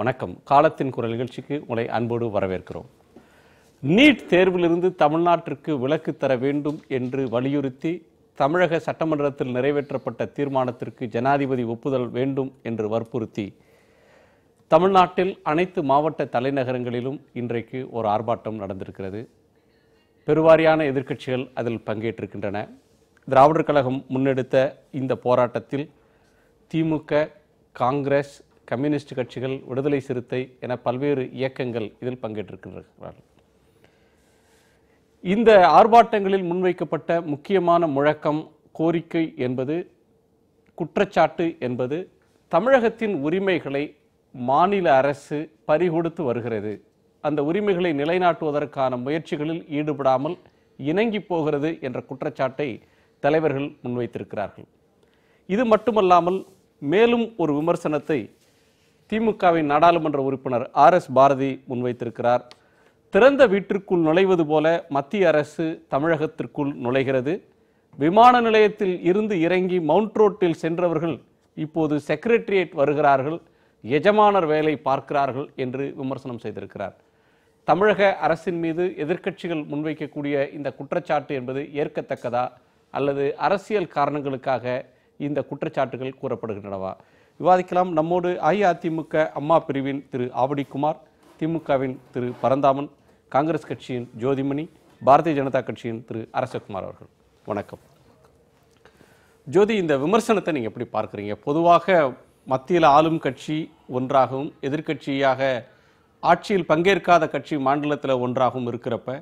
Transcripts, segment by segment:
வணக்கம். காலத்தின் குரல் நிகழ்ச்சிக்கு உங்களை அன்போடு வரவேற்கிறோம். நீட் தேர்விலிருந்து தமிழ்நாட்டிற்கு விலக்கு தர வேண்டும் என்று வலியுறுத்தி தமிழக சட்டமன்றத்தில் நிறைவேற்றப்பட்ட தீர்மானத்திற்கு ஜனாதிபதி ஒப்புதல் வேண்டும் என்று வற்புறுத்தி தமிழ்நாட்டில் அனைத்து மாவட்ட தலைநகரங்களிலும் இன்றைக்கு ஒரு ஆர்ப்பாட்டம் நடந்திருக்கிறது. பெருவாரியான எதிர்க்கட்சிகள் அதில் பங்கேற்றிருக்கின்றன. திராவிடர் கழகம் முன்னெடுத்த இந்த போராட்டத்தில் திமுக, காங்கிரஸ், கம்யூனிஸ்ட் கட்சிகள், விடுதலை சிறுத்தை என பல்வேறு இயக்கங்கள் இதில் பங்கேற்றிருக்கிறார்கள். இந்த ஆர்ப்பாட்டங்களில் முன்வைக்கப்பட்ட முக்கியமான முழக்கம், கோரிக்கை என்பது, குற்றச்சாட்டு என்பது தமிழகத்தின் உரிமைகளை மாநில அரசு பறிகொடுத்து வருகிறது, அந்த உரிமைகளை நிலைநாட்டுவதற்கான முயற்சிகளில் ஈடுபடாமல் இணங்கி போகிறது என்ற குற்றச்சாட்டை தலைவர்கள் முன்வைத்திருக்கிறார்கள். இது மட்டுமல்லாமல் மேலும் ஒரு விமர்சனத்தை திமுகவின் நாடாளுமன்ற உறுப்பினர் RS பாரதி முன்வைத்திருக்கிறார். திறந்த வீட்டிற்குள் நுழைவது போல மத்திய அரசு தமிழகத்திற்குள் நுழைகிறது. விமான நிலையத்தில் இருந்து இறங்கி மவுண்ட் ரோட்டில் சென்றவர்கள் இப்போது செக்ரட்டரியேட் வருகிறார்கள், எஜமானர் வேலை பார்க்கிறார்கள் என்று விமர்சனம் செய்திருக்கிறார். தமிழக அரசின் மீது எதிர்க்கட்சிகள் முன்வைக்கக்கூடிய இந்த குற்றச்சாட்டு என்பது ஏற்கத்தக்கதா அல்லது அரசியல் காரணங்களுக்காக இந்த குற்றச்சாட்டுகள் கூறப்படுகின்றனவா? விவாதிக்கலாம். நம்மோடு அஇஅதிமுக அம்மா பிரிவின் திரு ஆவடிக்குமார், திமுகவின் திரு பரந்தாமன், காங்கிரஸ் கட்சியின் ஜோதிமணி, பாரதிய ஜனதா கட்சியின் திரு அரசகுமார் அவர்கள். வணக்கம். ஜோதி, இந்த விமர்சனத்தை நீங்கள் எப்படி பார்க்குறீங்க? பொதுவாக மத்தியில் ஆளும் கட்சி ஒன்றாகவும் எதிர்க்கட்சியாக ஆட்சியில் பங்கேற்காத கட்சி மாநிலத்தில் ஒன்றாகவும் இருக்கிறப்ப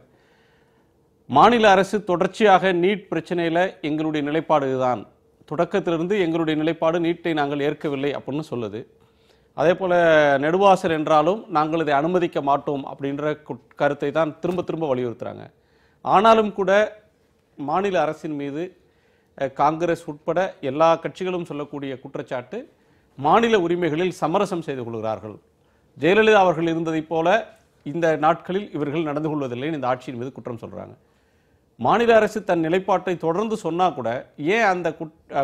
மாநில அரசு தொடர்ச்சியாக நீட் பிரச்சனையில் எங்களுடைய நிலைப்பாடு இதுதான், தொடக்கத்திலிருந்து எங்களுடைய நிலைப்பாடு நீட்டை நாங்கள் ஏற்கவில்லை அப்படின்னு சொல்லுது. அதே போல் நெடுவாசல் என்றாலும் நாங்கள் இதை அனுமதிக்க மாட்டோம் அப்படின்ற கருத்தை தான் திரும்ப திரும்ப வலியுறுத்துகிறாங்க. ஆனாலும் கூட மாநில அரசின் மீது காங்கிரஸ் உட்பட எல்லா கட்சிகளும் சொல்லக்கூடிய குற்றச்சாட்டு, மாநில உரிமைகளில் சமரசம் செய்து கொள்கிறார்கள். ஜெயலலிதா அவர்கள் இருந்ததைப் போல இந்த நாட்களில் இவர்கள் நடந்து கொள்வதில்லை இந்த ஆட்சியின் மீது குற்றம் சொல்கிறாங்க. மாநில அரசு தன் நிலைப்பாட்டை தொடர்ந்து சொன்னா கூட ஏன் அந்த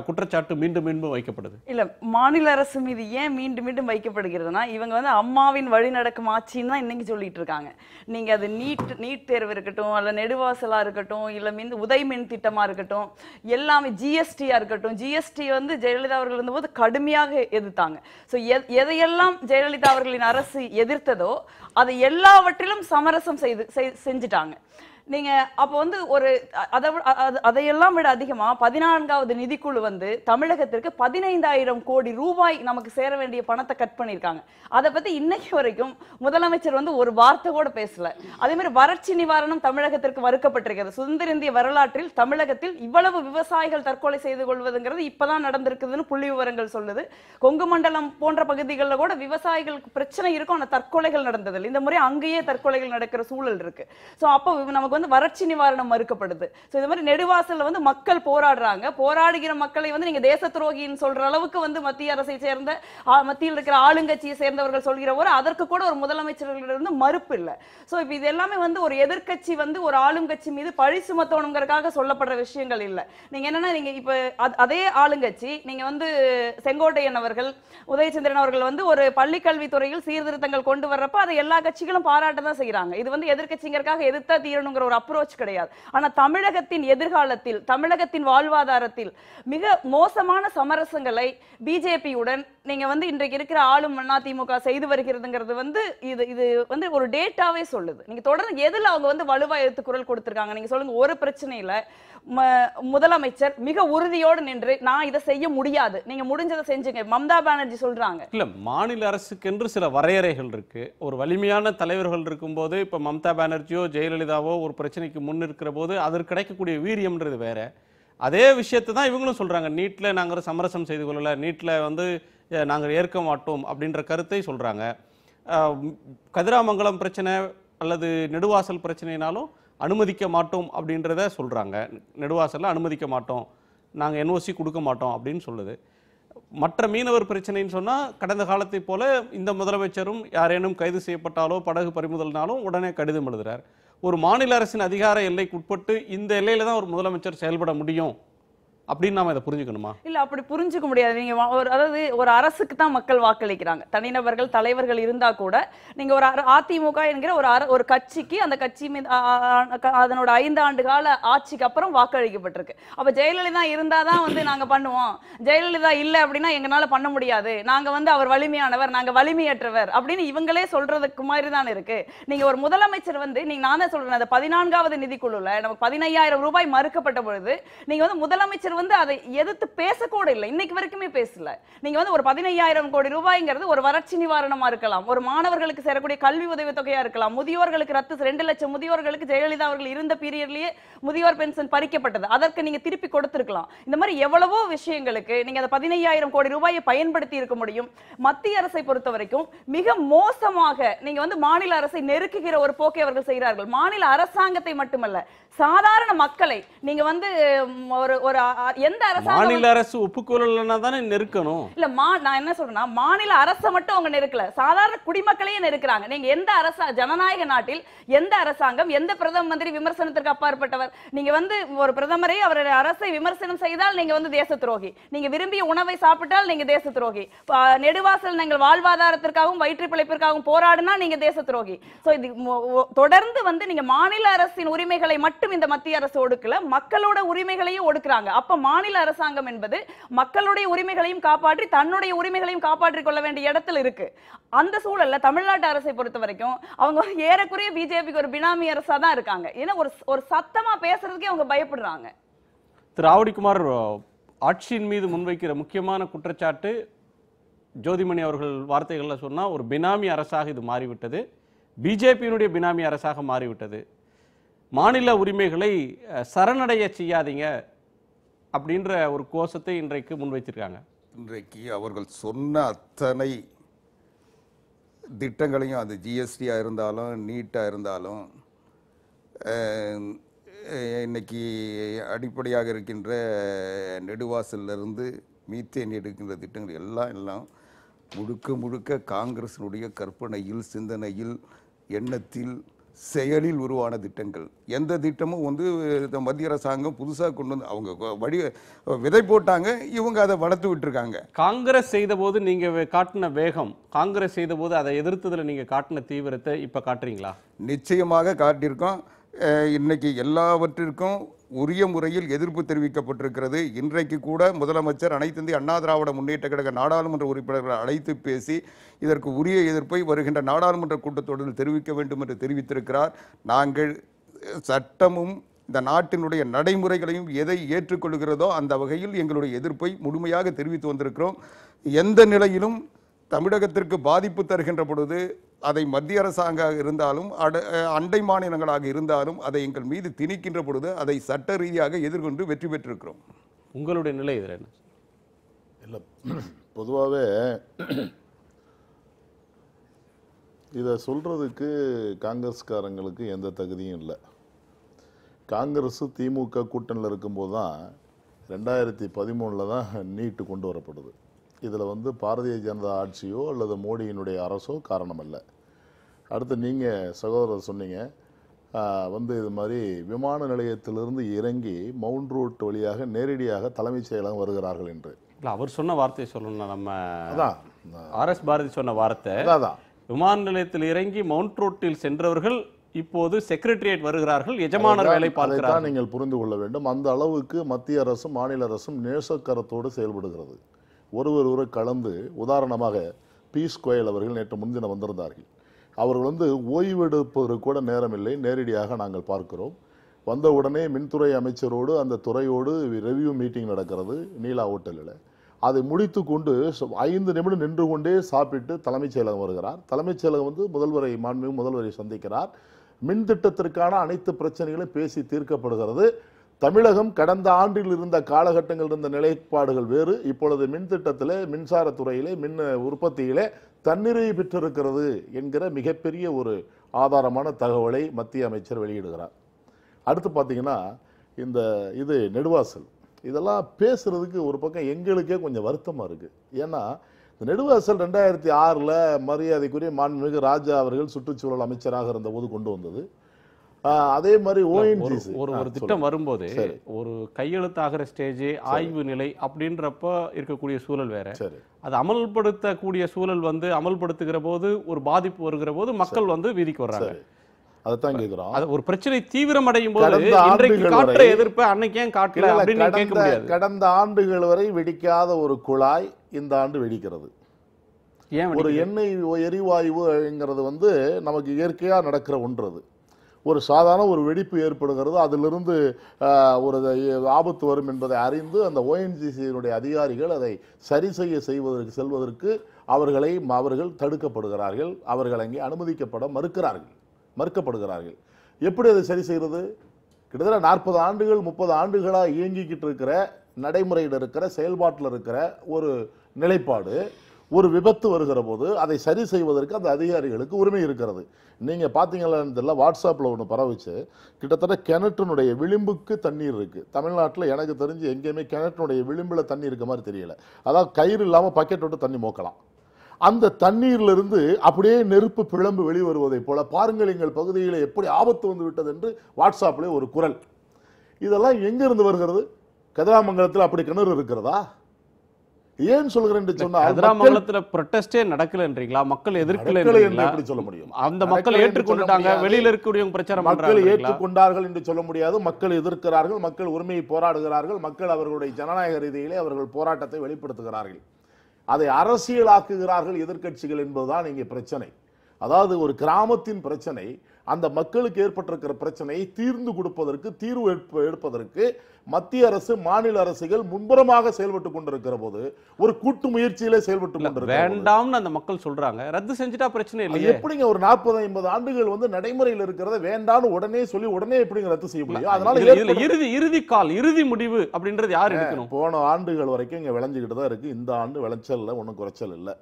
குற்றச்சாட்டு மீண்டும் மீண்டும் வைக்கப்படுது? இல்ல, மாநில அரசு மீது ஏன் மீண்டும் மீண்டும் வைக்கப்படுகிறதுனா, இவங்க வந்து அம்மாவின் வழி நடக்கும் ஆட்சின்னு தான் இன்னைக்கு சொல்லிட்டு இருக்காங்க. நீங்க அது நீட் தேர்வு இருக்கட்டும், அல்ல நெடுவாசலா இருக்கட்டும், இல்ல உதய் மின் திட்டமா இருக்கட்டும், எல்லாமே ஜிஎஸ்டியா இருக்கட்டும். ஜிஎஸ்டி வந்து ஜெயலலிதா அவர்கள் இருந்தபோது கடுமையாக எதிர்த்தாங்க. ஸோ எதையெல்லாம் ஜெயலலிதா அவர்களின் அரசு எதிர்த்ததோ அதை எல்லாவற்றிலும் சமரசம் செஞ்சுட்டாங்க. நீங்க அப்போ வந்து ஒரு அதையெல்லாம் விட அதிகமா 14வது நிதிக்குழு வந்து தமிழகத்திற்கு 15,000 கோடி ரூபாய் நமக்கு சேர வேண்டிய பணத்தை கட் பண்ணியிருக்காங்க. அதை பத்தி இன்னைக்கு வரைக்கும் முதலமைச்சர் வந்து ஒரு வார்த்தை கூட பேசல. அதே மாதிரி வறட்சி நிவாரணம் தமிழகத்திற்கு மறுக்கப்பட்டிருக்கிறது. சுதந்திர இந்திய வரலாற்றில் தமிழகத்தில் இவ்வளவு விவசாயிகள் தற்கொலை செய்து கொள்வதுங்கிறது இப்பதான் நடந்திருக்குதுன்னு புள்ளி விவரங்கள் சொல்லுது. கொங்கு மண்டலம் போன்ற பகுதிகளில் கூட விவசாயிகளுக்கு பிரச்சனை இருக்கும், ஆனா தற்கொலைகள் நடந்ததில்லை. இந்த முறை அங்கேயே தற்கொலைகள் நடக்கிற சூழல் இருக்கு. ஸோ அப்போ நமக்கு வந்து வறட்சி நிவாரணம் மறுக்கப்படுது. சோ இந்த மாதிரி நெடுவாசல்ல வந்து மக்கள் போராடுறாங்க. போராடுகிற மக்களை வந்து நீங்க தேச துரோகின்னு சொல்ற அளவுக்கு வந்து மத்திய அரசை சேர்ந்த மத்தியில் இருக்கிற ஆளுங்கட்சியை சேர்ந்தவர்கள் சொல்கிற போது அதற்கு கூட ஒரு முதலமைச்சர்களிடம் மறுப்பு இல்லை. சோ இப்ப இது எல்லாமே வந்து ஒரு எதிர்க்கட்சி வந்து ஒரு ஆளுங்கட்சி மீது பழி சுமத்தணுங்கிறதுக்காக சொல்லப்படுற விஷயங்கள் இல்லை. நீங்க என்னன்னா, நீங்க இப்ப அதே ஆளுங்கட்சி நீங்க வந்து செங்கோட்டையன் அவர்கள், உதயச்சந்திரன் அவர்கள் வந்து ஒரு பள்ளி கல்வித்துறையில் சீர்திருத்தங்கள் கொண்டு வர்றப்ப அதை எல்லா கட்சிகளும் பாராட்ட தான் செய்யறாங்க. இது வந்து எதிர்க்கட்சிங்கிறதுக்காக எதிர்த்தா தீரணுங்கிற ஒரு அப்ரோச் கிடையாது. ஆனா தமிழகத்தின் எதிர்காலத்தில், தமிழகத்தின் வாழ்வாதாரத்தில் மிக மோசமான சமரசங்களை பிஜேபியுடன் நீங்க வந்து இன்றைக்கு இருக்கிற ஆளும் அதிமுக செய்து வருகிறதுங்கிறது வந்து இது வந்து ஒரு டேட்டாவே சொல்லுது. நீங்க தொடர்ந்து எதுல அவங்க வந்து வலுவா எடுத்து குரல் கொடுத்திருக்காங்க? நீங்க சொல்லுங்க. ஒரு பிரச்சனையில முதலமைச்சர் மிக உறுதியோடு நின்று நான் இதை செய்ய முடியாது, நீங்க முடிஞ்சதை செஞ்சுங்க, மம்தா பானர்ஜி சொல்றாங்க. இல்ல, மாநில அரசுக்கு என்று சில வரையறைகள் இருக்கு. ஒரு வலிமையான தலைவர்கள் இருக்கும்போது, இப்ப மம்தா பானர்ஜியோ ஜெயலலிதாவோ ஒரு பிரச்சனைக்கு முன் இருக்கிற போது அதற்கு கிடைக்கக்கூடிய வீரியம்ன்றது வேற. அதே விஷயத்தை தான் இவங்களும் சொல்றாங்க. நீட்ல நாங்கள் சமரசம் செய்து கொள்ளல, நீட்ல வந்து நாங்கள் ஏற்க மாட்டோம் அப்படின்ற கருத்தை சொல்றாங்க. கதிராமங்கலம் பிரச்சனை அல்லது நெடுவாசல் பிரச்சனைனாலும் அனுமதிக்க மாட்டோம் அப்படின்றத சொல்றாங்க. நெடுவாசல்ல அனுமதிக்க மாட்டோம், நாங்கள் NOC கொடுக்க மாட்டோம் அப்படின்னு சொல்லுது. மற்ற மீனவர் பிரச்சனைன்னு சொன்னால் கடந்த காலத்தை போல இந்த முதலமைச்சரும் யாரேனும் கைது செய்யப்பட்டாலோ படகு பறிமுதல்னாலும் உடனே கடிதம் எழுதுறார். ஒரு மாநில அரசின் அதிகார எல்லைக்கு உட்பட்டு இந்த எல்லையில தான் ஒரு முதலமைச்சர் செயல்பட முடியும் அப்படின்னு நாம இதை புரிஞ்சுக்கணுமா? இல்ல அப்படி புரிஞ்சுக்க முடியாது. நீங்க அதாவது ஒரு அரசுக்கு தான் மக்கள் வாக்களிக்கிறாங்க. தனிநபர்கள் தலைவர்கள் இருந்தா கூட நீங்க ஒரு அதிமுக என்கிற ஒரு கட்சிக்கு, அந்த கட்சி மீது அதனோட 5 ஆண்டு கால ஆட்சிக்கு அப்புறம் வாக்களிக்கப்பட்டிருக்கு. அப்ப ஜெயலலிதா இருந்தாதான் நாங்க பண்ணுவோம், ஜெயலலிதா இல்ல அப்படின்னா எங்களால பண்ண முடியாது, நாங்க அவர் வலிமையானவர், நாங்க வலிமையற்றவர் அப்படின்னு இவங்களே சொல்றதுக்கு மாதிரி தான் இருக்கு. நீங்க ஒரு முதலமைச்சர் நீங்க நான் தான் சொல்றேன், அந்த 14வது நிதிக்குழுல நமக்கு 15,000 ரூபாய் மறுக்கப்பட்ட பொழுது நீங்க முதலமைச்சர் அதை எதிர்த்து பேசக்கூட இல்லை, இன்னைக்கு வரைக்குமே பேசல. நீங்க ஒரு 15,000 கோடி ரூபாய்ங்கிறது ஒரு வறட்சி நிவாரணமா இருக்கலாம், ஒரு மாணவர்களுக்கு சேரக்கூடிய கல்வி உதவித்தொகையா இருக்கலாம், முதியோர்களுக்கு 2 லட்சம் முதியோர்களுக்கு ஜெயலலிதா அவர்கள் இருந்த பீரியட்லயே முதியோர் பென்ஷன் பறிக்கப்பட்டது, அதற்கு நீங்க திருப்பி கொடுத்திருக்கலாம். இந்த மாதிரி எவ்வளவோ விஷயங்களுக்கு நீங்க அந்த 15,000 கோடி ரூபாயை பயன்படுத்தி இருக்க முடியும். மத்திய அரசை பொறுத்த வரைக்கும் மிக மோசமாக நீங்க மாநில அரசை நெருக்குகிற ஒரு போக்கை அவர்கள் செய்கிறார்கள். மாநில அரசாங்கத்தை மட்டுமல்ல, சாதாரண மக்களை நீங்க ஒரு எந்த அரசாங்கம் மாநில அரசு ஒப்புக்கொள்ளலன்னா தானே நெருக்கணும். இல்ல நான் என்ன சொல்றேன்னா, மாநில அரசை மட்டும் அவங்க நெருக்கல, சாதாரண குடிமக்களையே நெருக்குறாங்க. நீங்க எந்த ஜனநாயக நாட்டில் எந்த அரசாங்கம், எந்த பிரதம மந்திரி விமர்சனத்திற்கு அப்பாற்பட்டவர்? நீங்க ஒரு பிரதமரை அவருடைய அரசை விமர்சனம் செய்தால் நீங்க தேச துரோகி, நீங்க விரும்பிய உணவை சாப்பிட்டால் நீங்க தேச துரோகி, நெடுவாசல் நீங்கள் வாழ்வாதாரத்திற்காகவும் வயிற்று பிழைப்பிற்காகவும் போராடினா நீங்க தேச துரோகி. சோ இது தொடர்ந்து நீங்க மாநில அரசின் உரிமைகளை மட்டும் இந்த மத்திய அரசு ஒடுக்கல, மக்களோட உரிமைகளையும் ஒடுக்குறாங்க. அப்ப மாநில அரசாங்கம் என்பது மக்களுடைய உரிமைகளையும் காப்பாற்றி தன்னுடைய உரிமைகளையும் காப்பாற்றிக் கொள்ள வேண்டிய இடத்துல இருக்கு. அந்த சூழல்ல தமிழ்நாட்டு அரசை பொறுத்த வரைக்கும் அவங்க ஏறக்குறைய பிஜேபிக்கு ஒரு பினாமி அரசா தான் இருக்காங்க. ஏன்னா ஒரு சத்தமா பேசுறதுக்கே அவங்க பயப்படுறாங்க. திரு ஆவடிக்குமார், ஆட்சியின் மீது முன்வைக்கிற முக்கியமான குற்றச்சாட்டு ஜோதிமணி அவர்கள் வார்த்தைகள்ல சொன்னா ஒரு பினாமி அரசாக இது மாறிவிட்டது, பிஜேபியினுடைய பினாமி அரசாக மாறிவிட்டது, மாநில உரிமைகளை சரணடைய செய்யாதீங்க அப்படின்ற ஒரு கோஷத்தை இன்றைக்கு முன்வைத்திருக்காங்க. இன்றைக்கு அவர்கள் சொன்ன அத்தனை திட்டங்களையும், அது ஜிஎஸ்டியாக இருந்தாலும் நீட்டாக இருந்தாலும் இன்னைக்கு அடிப்படையாக இருக்கின்ற நெடுவாசலிருந்து மீத்தேன் எடுக்கின்ற திட்டங்கள் எல்லாம் முழுக்க காங்கிரசினுடைய கற்பனையில், சிந்தனையில், எண்ணத்தில், செயலில் உருவான திட்டங்கள். எந்த திட்டமும் மத்திய அரசாங்கம் புதுசாக கொண்டு வந்து அவங்க விதை போட்டாங்க, இவங்க அதை வளர்த்து விட்டுருக்காங்க. காங்கிரஸ் செய்த போது நீங்க காட்டின வேகம், காங்கிரஸ் செய்த போது அதை எதிர்த்ததுல நீங்க காட்டின தீவிரத்தை இப்ப காட்டுறீங்களா? நிச்சயமாக காட்டியிருக்கோம். இன்னைக்கு எல்லாவற்றிற்கும் உரிய முறையில் எதிர்ப்பு தெரிவிக்கப்பட்டிருக்கிறது. இன்றைக்கு கூட முதலமைச்சர் அனைத்து இந்திய அண்ணா திராவிட முன்னேற்ற கழக நாடாளுமன்ற உறுப்பினர்களை அழைத்து பேசி இதற்கு உரிய எதிர்ப்பை வருகின்ற நாடாளுமன்ற கூட்டத்தொடரில் தெரிவிக்க வேண்டும் என்று தெரிவித்திருக்கிறார். நாங்கள் சட்டமும் இந்த நாட்டினுடைய நடைமுறைகளையும் எதை ஏற்றுக்கொள்கிறதோ அந்த வகையில் எங்களுடைய எதிர்ப்பை முழுமையாக தெரிவித்து வந்திருக்கிறோம். எந்த நிலையிலும் தமிழகத்திற்கு பாதிப்பு தருகின்ற பொழுது அதை மத்திய அரசாங்கம் இருந்தாலும் அண்டை மாநிலங்களாக இருந்தாலும் அதை எங்கள் மீது திணிக்கின்ற பொழுது அதை சட்ட ரீதியாக எதிர்கொண்டு வெற்றி பெற்றிருக்கிறோம். உங்களுடைய நிலை இதில் என்ன? இல்லை, பொதுவாகவே இதை சொல்கிறதுக்கு காங்கிரஸ்காரங்களுக்கு எந்த தகுதியும் இல்லை. காங்கிரஸ் திமுக கூட்டணியில் இருக்கும்போது தான் 2013 தான் நீட்டு கொண்டு வரப்படுது. இதில் பாரதிய ஜனதா ஆட்சியோ அல்லது மோடியினுடைய அரசோ காரணம் இல்லை. அடுத்து நீங்கள் சகோதரர் சொன்னீங்க இது மாதிரி விமான நிலையத்திலிருந்து இறங்கி மவுண்ட் ரோட் வழியாக நேரடியாக தலைமைச் செயலகம் வருகிறார்கள் என்று. இல்லை, அவர் சொன்ன வார்த்தையை சொல்லணும். நம்ம அதான் RS பாரதி சொன்ன வார்த்தை அதான், விமான நிலையத்தில் இறங்கி மவுண்ட் ரோட்டில் சென்றவர்கள் இப்போது செக்ரட்டரியேட் வருகிறார்கள், எஜமானர் வேலை பார்க்கிறார்கள். நீங்கள் புரிந்து கொள்ள வேண்டும். அந்த அளவுக்கு மத்திய அரசும் மாநில அரசும் நேசக்கரத்தோடு செயல்படுகிறது, ஒருவர் கலந்து. உதாரணமாக பீஸ் கோயல் அவர்கள் நேற்று முன்தினம் வந்திருந்தார்கள். அவர்கள் ஓய்வெடுப்பதற்கு கூட நேரமில்லை, நேரடியாக நாங்கள் பார்க்கிறோம். வந்த உடனே மின்துறை அமைச்சரோடு அந்த துறையோடு ரெவ்யூ மீட்டிங் நடக்கிறது நீலா ஹோட்டலில். அதை முடித்து கொண்டு 5 நிமிடம் நின்று கொண்டே சாப்பிட்டு தலைமைச் செயலகம் வருகிறார். தலைமைச் செயலகம் முதல்வரை, மாண்புமிகு முதல்வரை சந்திக்கிறார். மின் திட்டத்திற்கான அனைத்து பிரச்சனைகளும் பேசி தீர்க்கப்படுகிறது. தமிழகம் கடந்த ஆண்டில் இருந்த காலகட்டங்கள் இருந்த நிலைப்பாடுகள் வேறு. இப்பொழுது மின் திட்டத்திலே, மின்சாரத்துறையிலே, மின் உற்பத்தியிலே தன்னிறைவு பெற்றிருக்கிறது என்கிற மிகப்பெரிய ஒரு ஆதாரமான தகவலை மத்திய அமைச்சர் வெளியிடுகிறார். அடுத்து பார்த்தீங்கன்னா இது நெடுவாசல், இதெல்லாம் பேசுறதுக்கு ஒரு பக்கம் எங்களுக்கே கொஞ்சம் வருத்தமாக இருக்குது. ஏன்னா இந்த நெடுவாசல் 2006 மரியாதைக்குரிய மாண்புமிகு ராஜா அவர்கள் சுற்றுச்சூழல் அமைச்சராக இருந்தபோது கொண்டு வந்தது. அதே மாதிரி ஒரு ஓஎன்ஜிசி ஒரு ஒரு திட்டம் வரும்போது ஒரு கையெழுத்தாகிற ஸ்டேஜ் ஆய்வு நிலை அப்படின்றப்ப இருக்கக்கூடிய சூழல் வேற. சரி, அது அமல்படுத்தக்கூடிய சூழல் வந்து அமல்படுத்துகிற போது ஒரு பாதிப்பு வருகிற போது மக்கள் வந்து வீதிக்கு வர்றாங்க. அதைத்தான் கேட்கிறோம். அது ஒரு பிரச்சனை தீவிரமடையும் போது கடந்த இன்றைக்கு ஆண்டுகள் காட்டுற வரை எதிர்ப்பு அன்னைக்கு ஏன் காட்டல அப்படின்னு கேட்க முடியாது. கடந்த ஆண்டுகள் வரை வெடிக்காத ஒரு குழாய் இந்த ஆண்டு வெடிக்கிறது. ஏன் ஒரு எண்ணெய் எரிவாயுங்கிறது வந்து நமக்கு இயற்கையாக நடக்கிற ஒன்று. அது ஒரு சாதாரண ஒரு வெடிப்பு ஏற்படுகிறது, அதிலிருந்து ஒரு ஆபத்து வரும் என்பதை அறிந்து அந்த ஓஎன்ஜிசியினுடைய அதிகாரிகள் அதை சரி செய்வதற்கு செல்வதற்கு அவர்கள் தடுக்கப்படுகிறார்கள். அவர்கள் அங்கே அனுமதிக்கப்பட மறுக்கப்படுகிறார்கள். எப்படி அதை சரி செய்கிறது? கிட்டத்தட்ட 40 ஆண்டுகள் 30 ஆண்டுகளாக இயங்கிக்கிட்டு இருக்கிற நடைமுறையில் இருக்கிற செயல்பாட்டில் இருக்கிற ஒரு நிலைப்பாடு ஒரு விபத்து வருகிற போது அதை சரி செய்வதற்கு அந்த அதிகாரிகளுக்கு உரிமை இருக்கிறது. நீங்கள் பார்த்தீங்களான்னு தெரியல, வாட்ஸ்அப்பில் ஒன்று பரவிச்சு, கிட்டத்தட்ட கிணற்றினுடைய விளிம்புக்கு தண்ணீர் இருக்குது. தமிழ்நாட்டில் எனக்கு தெரிஞ்சு எங்கேயுமே கிணற்றினுடைய விளிம்பில் தண்ணி இருக்க மாதிரி தெரியல. அதாவது கயிறு இல்லாமல் பக்கெட் விட்டு தண்ணி மோக்கலாம். அந்த தண்ணீரிலிருந்து அப்படியே நெருப்பு பிளம்பு வெளிவருவதைப் போல பாருங்கள் எங்கள் பகுதியில் எப்படி ஆபத்து வந்து விட்டது என்று வாட்ஸ்அப்பில் ஒரு குரல். இதெல்லாம் எங்கிருந்து வருகிறது? கதிராமங்கலத்தில் அப்படி கிணறு இருக்கிறதா? ஏன் சொல்கிறேன் என்று சொன்னால், கதிராமங்கலத்துல ப்ரொட்டஸ்டே நடக்கலன்றீங்களா? மக்கள் எதிர்க்கல எப்படி சொல்ல முடியும்? அந்த மக்கள் ஏற்றுக்கொண்டாங்க, வெளியில இருக்கக்கூடியவங்க பிரச்சாரம் மக்கள் ஏற்றுக்கொண்டார்கள் என்று சொல்ல முடியாது. மக்கள் எதிர்க்கிறார்கள், மக்கள் உரிமையை போராடுகிறார்கள், மக்கள் அவர்களுடைய ஜனநாயக ரீதியிலே அவர்கள் போராட்டத்தை வெளிப்படுத்துகிறார்கள். அதை அரசியலாக்குகிறார்கள் எதிர்க்கட்சிகள் என்பதுதான் இங்கே பிரச்சனை. அதாவது ஒரு கிராமத்தின் பிரச்சனை, அந்த மக்களுக்கு ஏற்பட்டிருக்கிற பிரச்சனையை தீர்ந்து கொடுப்பதற்கு, தீர்வு எடுப்பதற்கு மத்திய அரசு மாநில அரசுகள் முன்புறமாக செயல்பட்டு கொண்டிருக்கிற போது, ஒரு கூட்டு முயற்சியிலே செயல்பட்டு கொண்டிருக்கிற வேண்டாம்னு அந்த மக்கள் சொல்றாங்க. ரத்து செஞ்சுட்டா பிரச்சனை இல்லையே. எப்படிங்க ஒரு 40-50 ஆண்டுகள் வந்து நடைமுறையில் இருக்கிறத வேண்டாம்னு உடனே சொல்லி உடனே எப்படிங்க ரத்து செய்ய முடியும்? அதனால இறுதி முடிவு அப்படின்றது யார் எடுக்கணும்? போன ஆண்டுகள் வரைக்கும் இங்க விளைஞ்சுக்கிட்டு தான் இருக்கு. இந்த ஆண்டு விளைச்சல்ல ஒன்றும் குறைச்சல் இல்லை.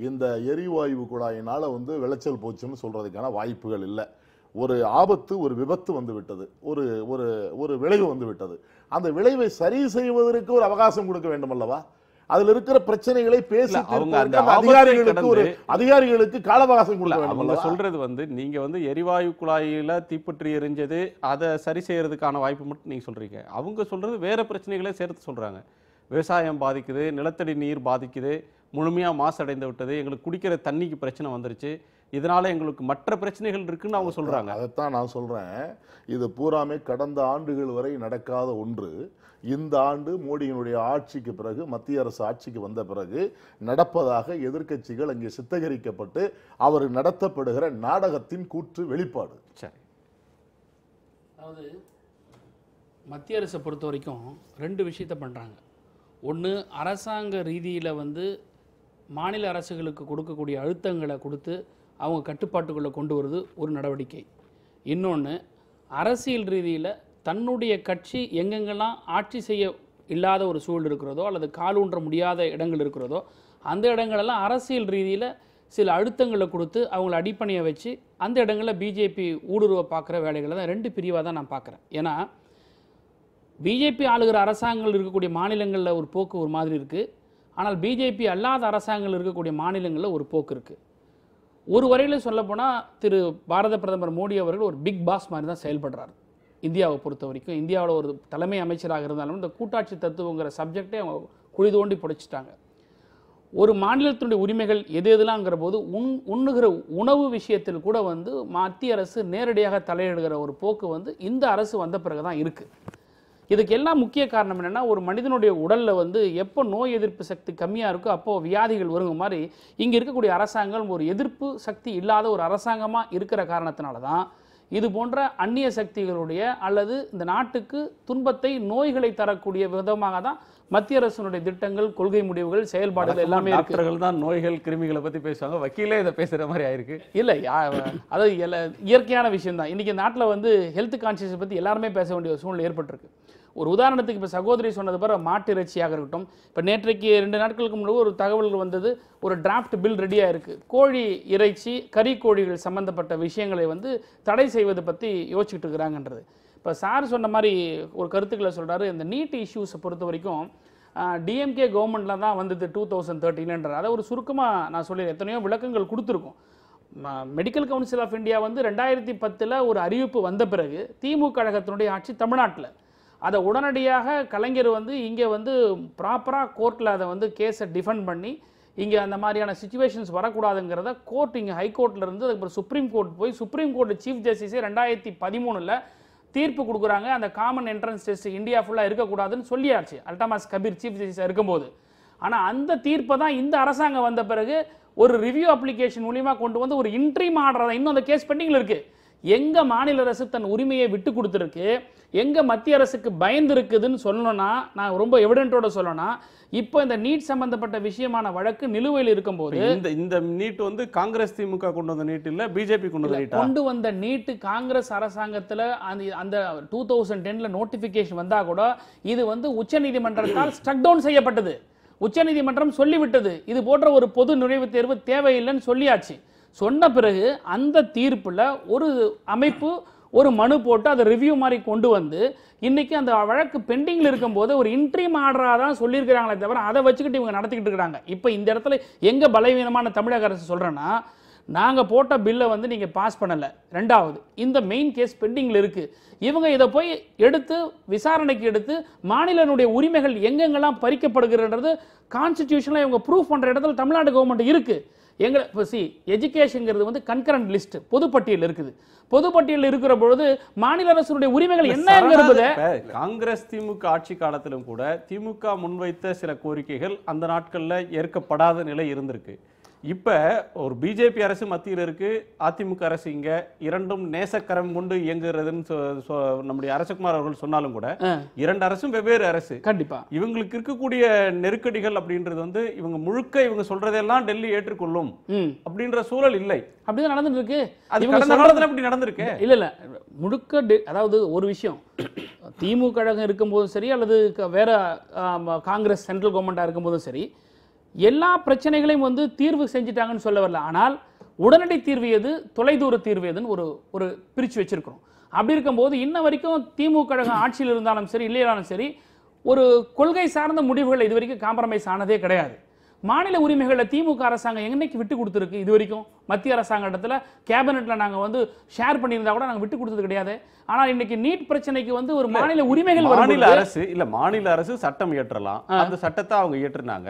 இந்த எரிவாயு குழாயினால வந்து விளைச்சல் போச்சுன்னு சொல்றதுக்கான வாய்ப்புகள் இல்லை. ஒரு ஆபத்து, ஒரு விபத்து வந்து விட்டது, ஒரு ஒரு ஒரு விளைவு வந்து விட்டது. அந்த விளைவை சரி செய்வதற்கு ஒரு அவகாசம் கொடுக்க வேண்டும் அல்லவா? அதுல இருக்கிற பிரச்சனைகளை பேசி அதிகாரிகளுக்கு கால அவகாசம் கொடுக்க வேண்டும். அவங்க சொல்றது வந்து நீங்க வந்து எரிவாயு குழாயில தீப்பற்றி எரிஞ்சது அதை சரி செய்யறதுக்கான வாய்ப்பு மட்டும் நீங்க சொல்றீங்க. அவங்க சொல்றது வேற பிரச்சனைகளே சேர்த்து சொல்றாங்க. விவசாயம் பாதிக்குது, நிலத்தடி நீர் பாதிக்குது, முழுமையா மாசடைந்து விட்டது, எங்களுக்கு குடிக்கிற தண்ணிக்கு பிரச்சனை வந்துருச்சு, இதனால எங்களுக்கு மற்ற பிரச்சனைகள் இருக்குன்னு அவங்க சொல்றாங்க. அதைத்தான் நான் சொல்றேன். இது பூராமே கடந்த ஆண்டுகள் வரை நடக்காத ஒன்று. இந்த ஆண்டு மோடியினுடைய ஆட்சிக்கு பிறகு, மத்திய அரசு ஆட்சிக்கு வந்த பிறகு நடப்பதாக எதிர்க்கட்சிகள் அங்கே சித்தகரிக்கப்பட்டு அவர் நடத்தப்படுகிற நாடகத்தின் கூற்று வெளிப்பாடு. சரி, அதாவது மத்திய அரசை பொறுத்த வரைக்கும் 2 விஷயத்தை பண்ணுறாங்க. ஒன்று, அரசாங்க ரீதியில் வந்து மாநில அரசுகளுக்கு கொடுக்கக்கூடிய அழுத்தங்களை கொடுத்து அவங்க கட்டுப்பாட்டுக்குள்ளே கொண்டு வருது ஒரு நடவடிக்கை. இன்னொன்று, அரசியல் ரீதியில் தன்னுடைய கட்சி எங்கெங்கெல்லாம் ஆட்சி செய்ய இல்லாத ஒரு சூழல் இருக்கிறதோ அல்லது காலூன்ற முடியாத இடங்கள் இருக்கிறதோ அந்த இடங்களெல்லாம் அரசியல் ரீதியில் சில அழுத்தங்களை கொடுத்து அவங்கள அடிப்பணியை வச்சு அந்த இடங்களில் பிஜேபி ஊடுருவ பார்க்குற வேலைகளை தான் 2 பிரிவாக தான் நான் பார்க்குறேன். ஏன்னா பிஜேபி ஆளுகிற அரசாங்கங்கள் இருக்கக்கூடிய மாநிலங்களில் ஒரு போக்கு ஒரு மாதிரி இருக்குது. ஆனால் பிஜேபி அல்லாத அரசாங்கங்கள் இருக்கக்கூடிய மாநிலங்களில் ஒரு போக்கு இருக்குது. ஒரு வரையில் சொல்லப்போனால் திரு பாரத பிரதமர் மோடி அவர்கள் ஒரு பிக் பாஸ் மாதிரி தான் செயல்படுறார். இந்தியாவை பொறுத்த வரைக்கும் இந்தியாவில் ஒரு தலைமை அமைச்சராக இருந்தாலும் இந்த கூட்டாட்சி தத்துவங்கிற சப்ஜெக்டே அவங்க குழி தோண்டி புடைச்சிட்டாங்க. ஒரு மாநிலத்தினுடைய உரிமைகள் எதுலாங்கிற போது உண்ணுகிற உணவு விஷயத்தில் கூட வந்து மத்திய அரசு நேரடியாக தலையிடுகிற ஒரு போக்கு வந்து இந்த அரசு வந்த பிறகு தான் இருக்குது. இதுக்கு எல்லாம் முக்கிய காரணம் என்னென்னா, ஒரு மனிதனுடைய உடலில் வந்து எப்போ நோய் எதிர்ப்பு சக்தி கம்மியாக இருக்கோ அப்போது வியாதிகள் வருங்க மாதிரி இங்கே இருக்கக்கூடிய அரசாங்கம் ஒரு எதிர்ப்பு சக்தி இல்லாத ஒரு அரசாங்கமாக இருக்கிற காரணத்தினால தான் இது போன்ற அந்நிய சக்திகளுடைய அல்லது இந்த நாட்டுக்கு துன்பத்தை நோய்களை தரக்கூடிய விதமாக தான் மத்திய அரசினுடைய திட்டங்கள், கொள்கை முடிவுகள், செயல்பாடுகள் எல்லாமே டாக்டர்கள் தான் நோய்கள் கிருமிகளை பற்றி பேசுவாங்க, வக்கீலே இதை பேசுகிற மாதிரி ஆயிருக்கு. இல்லை, அதாவது இயற்கையான விஷயம் தான். இன்றைக்கி நாட்டில் வந்து ஹெல்த் கான்சியஸை பற்றி எல்லாருமே பேச வேண்டிய சூழ்நிலை ஏற்பட்டிருக்கு. ஒரு உதாரணத்துக்கு இப்போ சகோதரி சொன்னது பிற மாட்டு இறைச்சியாக இருக்கட்டும், இப்போ நேற்றைக்கு 2 நாட்களுக்கு முன்னாடி ஒரு தகவல் வந்தது, ஒரு டிராஃப்ட் பில் ரெடியாக இருக்குது. கோழி இறைச்சி, கறி கோழிகள் சம்மந்தப்பட்ட விஷயங்களை வந்து தடை செய்வது பற்றி யோசிச்சுட்டு இருக்கிறாங்கன்றது. இப்போ சார் சொன்ன மாதிரி ஒரு கருத்துக்களை சொல்கிறாரு. இந்த நீட் இஷ்யூஸை பொறுத்த வரைக்கும் டிஎம்கே கவர்மெண்ட்டில் தான் வந்தது 2013. அதை ஒரு சுருக்கமாக நான் சொல்லி எத்தனையோ விளக்கங்கள் கொடுத்துருக்கோம். மெடிக்கல் கவுன்சில் ஆஃப் இந்தியா வந்து 2010 ஒரு அறிவிப்பு வந்த பிறகு திமுக கழகத்தினுடைய ஆட்சி தமிழ்நாட்டில் அதை உடனடியாக கலைஞர் வந்து இங்கே வந்து ப்ராப்பராக கோர்ட்டில் அதை வந்து கேஸை டிஃபெண்ட் பண்ணி இங்கே அந்த மாதிரியான சுச்சுவேஷன்ஸ் வரக்கூடாதுங்கிறத கோர்ட் இங்கே ஹைகோர்ட்டில் இருந்து அதுக்கப்புறம் சுப்ரீம் கோர்ட் போய் சுப்ரீம் கோர்ட் சீஃப் ஜஸ்டிஸே 2013 தீர்ப்பு கொடுக்குறாங்க. அந்த காமன் என்ட்ரன்ஸ் டெஸ்ட் இந்தியா ஃபுல்லாக இருக்கக்கூடாதுன்னு சொல்லியாச்சு அல்டாமாஸ் கபீர் சீஃப் ஜஸ்டிஸாக இருக்கும்போது. ஆனால் அந்த தீர்ப்பை தான் இந்த அரசாங்கம் வந்த பிறகு ஒரு ரிவ்யூ அப்ளிகேஷன் மூலியமாக கொண்டு வந்து ஒரு இன்ட்ரீம் ஆர்டர் தான் இன்னும் அந்த கேஸ் பெண்டிங்கில் இருக்குது. எங்கே மாநில அரசு தன் உரிமையை விட்டு கொடுத்துருக்கு, எங்கே மத்திய அரசுக்கு பயந்து இருக்குதுன்னு சொல்லணும்னா, நான் ரொம்ப எவிடென்ட்டோட சொல்லணும்னா, இப்போ இந்த நீட் சம்பந்தப்பட்ட விஷயமான வழக்கு நிலுவையில் இருக்கும்போது இந்த நீட் வந்து காங்கிரஸ் திமுக கொண்டு வந்த நீட் இல்ல பிஜேபி கொண்டு வந்த நீட் காங்கிரஸ் அரசாங்கத்தில் அந்த 2010 நோட்டிபிகேஷன் வந்தா கூட இது வந்து உச்சநீதிமன்றத்தால் ஸ்டக் டவுன் செய்யப்பட்டது. உச்சநீதிமன்றம் சொல்லிவிட்டது இது போன்ற ஒரு பொது நுழைவுத் தேர்வு தேவையில்லைன்னு சொல்லியாச்சு. சொன்ன பிறகு அந்த தீர்ப்புல ஒரு அமைப்பு ஒரு மனு போட்டு அதை ரிவ்யூ மாதிரி கொண்டு வந்து இன்னைக்கு அந்த வழக்கு பெண்டிங்ல இருக்கும்போது ஒரு இன்ட்ரீம் ஆர்டரா தான் சொல்லியிருக்கிறாங்களே தவிர அதை வச்சுக்கிட்டு இவங்க நடத்திக்கிட்டு இருக்காங்க. இப்போ இந்த இடத்துல எங்க பலவீனமான தமிழக அரசு சொல்றேன்னா, நாங்க போட்ட பில்லை வந்து நீங்க பாஸ் பண்ணல, ரெண்டாவது இந்த மெயின் கேஸ் பெண்டிங்ல இருக்கு, இவங்க இதை போய் எடுத்து விசாரணைக்கு எடுத்து மாநிலனுடைய உரிமைகள் எங்கெங்கெல்லாம் பறிக்கப்படுகிறது கான்ஸ்டிடியூஷன்ல இவங்க ப்ரூஃப் பண்ற இடத்துல தமிழ்நாடு கவர்மெண்ட் இருக்கு. எஜுகேஷன்ங்கிறது வந்து கன்கரண்ட் லிஸ்ட் பொதுப்பட்டியல் இருக்குது. பொதுப்பட்டியல் இருக்கிற பொழுது மாநில அரசுடைய உரிமைகள் என்ன என்பது காங்கிரஸ் திமுக ஆட்சி காலத்திலும் கூட திமுக முன்வைத்த சில கோரிக்கைகள் அந்த நாட்கள்ல ஏற்கப்படாத நிலை இருந்திருக்கு. இப்ப ஒரு பிஜேபி அரசு மத்தியில் இருக்கு, அதிமுக அரசு இங்க, இரண்டும் நேசக்கரம் கொண்டு இயங்குறதுன்னு நம்முடைய அரசகுமார் அவர்கள் சொன்னாலும் கூட இரண்டு அரசும் வெவ்வேறு அரசு. கண்டிப்பா இவங்களுக்கு இருக்கக்கூடிய நெருக்கடிகள் அப்படின்றது வந்து இவங்க முழுக்க இவங்க சொல்றதெல்லாம் டெல்லி ஏற்றுக்கொள்ளும் அப்படின்ற சூழல் இல்லை. அப்படிதான் நடந்துட்டு இருக்கு. அது கடந்த காலத்துல அப்படி நடந்திருக்கு. இல்ல முழுக்க அதாவது ஒரு விஷயம் திமுக கழகம் இருக்கும்போதும் சரி அல்லது வேற காங்கிரஸ் சென்ட்ரல் கவர்மெண்டா இருக்கும்போதும் சரி எல்லா பிரச்சனைகளையும் வந்து தீர்வு செஞ்சுட்டாங்கன்னு சொல்ல வரல. ஆனால் உடனடி தீர்வு எது, தொலைதூர தீர்வு எதுன்னு ஒரு பிரிச்சு வச்சிருக்கிறோம். அப்படி இருக்கும்போது இன்ன வரைக்கும் திமுக கழகம் ஆட்சியில் இருந்தாலும் சரி இல்லையாலும் சரி ஒரு கொள்கை சார்ந்த முடிவுகள் இது வரைக்கும் காம்ப்ரமைஸ் ஆனதே கிடையாது. மாநில உரிமைகளை திமுக அரசாங்கம் என்னைக்கு விட்டு கொடுத்துருக்கு இது வரைக்கும்? மத்திய அரசாங்க இடத்துல கேபினெட்ல நாங்க வந்து ஷேர் பண்ணியிருந்தா கூட நாங்க விட்டு கொடுத்தது கிடையாது. ஆனால் இன்னைக்கு நீட் பிரச்சனைக்கு வந்து ஒரு மாநில உரிமைகள் மாநில அரசு சட்டம் இயற்றலாம், அந்த சட்டத்தை அவங்க இயற்றினாங்க,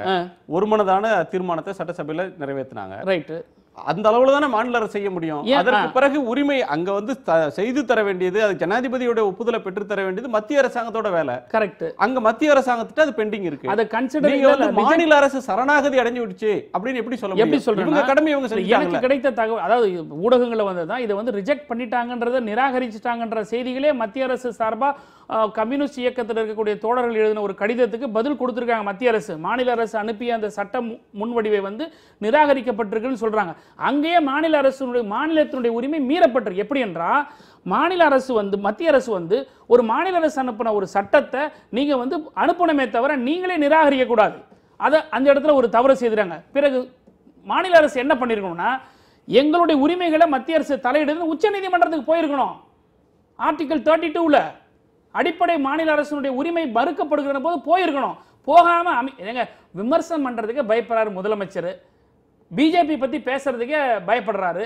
ஒருமனதான தீர்மானத்தை சட்டசபையில நிறைவேற்றினாங்க. ரைட், அந்த அளவுல தானே மாநில அரசு செய்ய முடியும். அதற்கு பிறகு உரிமை அங்க வந்து செய்து தர வேண்டியது, அது ஜனாதிபதியோட ஒப்புதலை பெற்று தர வேண்டியது மத்திய அரசாங்கத்தோட வேலை. கரெக்ட். அங்க மத்திய அரசாங்கத்திட்ட அது பெண்டிங் இருக்கு. அதை கன்சிடர் மாநில அரசு சரணாகதி அடைஞ்சு விடுச்சு அப்படின்னு எப்படி சொல்ல முடியும்? எப்படி சொல்றாங்க? இவங்க கடமை இவங்க செஞ்சாங்க. எனக்கு கிடைத்த தகவல், அதாவது ஊடகங்கள்ல வந்ததுதான், இதை வந்து ரிஜெக்ட் பண்ணிட்டாங்கன்றத நிராகரிச்சிட்டாங்கன்ற செய்திகளே மத்திய அரசு சார்பா கம்யூனிஸ்ட் இயக்கத்தில் இருக்கக்கூடிய தோழர்கள் எழுதின ஒரு கடிதத்துக்கு பதில் கொடுத்திருக்காங்க மத்திய அரசு. மாநில அரசு அனுப்பிய அந்த சட்ட முன்வடிவை வந்து நிராகரிக்கப்பட்டிருக்குன்னு சொல்றாங்க. அங்கேயே மாநில அரசுடைய மாநிலத்தினுடைய உரிமை மீறப்பட்டிருக்கு. எப்படி என்றால் மாநில அரசு வந்து மத்திய அரசு வந்து ஒரு மாநில அரசு அனுப்பின ஒரு சட்டத்தை நீங்க வந்து அனுப்பணுமே தவிர நீங்களே நிராகரிக்க கூடாது. அதை அந்த இடத்துல ஒரு தவறு செய்துறாங்க. பிறகு மாநில அரசு என்ன பண்ணிருக்கணும்னா, எங்களுடைய உரிமைகளை மத்திய அரசு தலையிடுது உச்ச நீதிமன்றத்துக்கு போயிருக்கணும். ஆர்டிகல் 32ல அடிப்படை மாநில அரசுடைய உரிமை மறுக்கப்படுகிற போது போயிருக்கணும். போகாம விமர்சனம் பண்றதுக்கு பயப்படுறாரு முதலமைச்சர், பிஜேபி பத்தி பேசுறதுக்கே பயப்படுறாரு.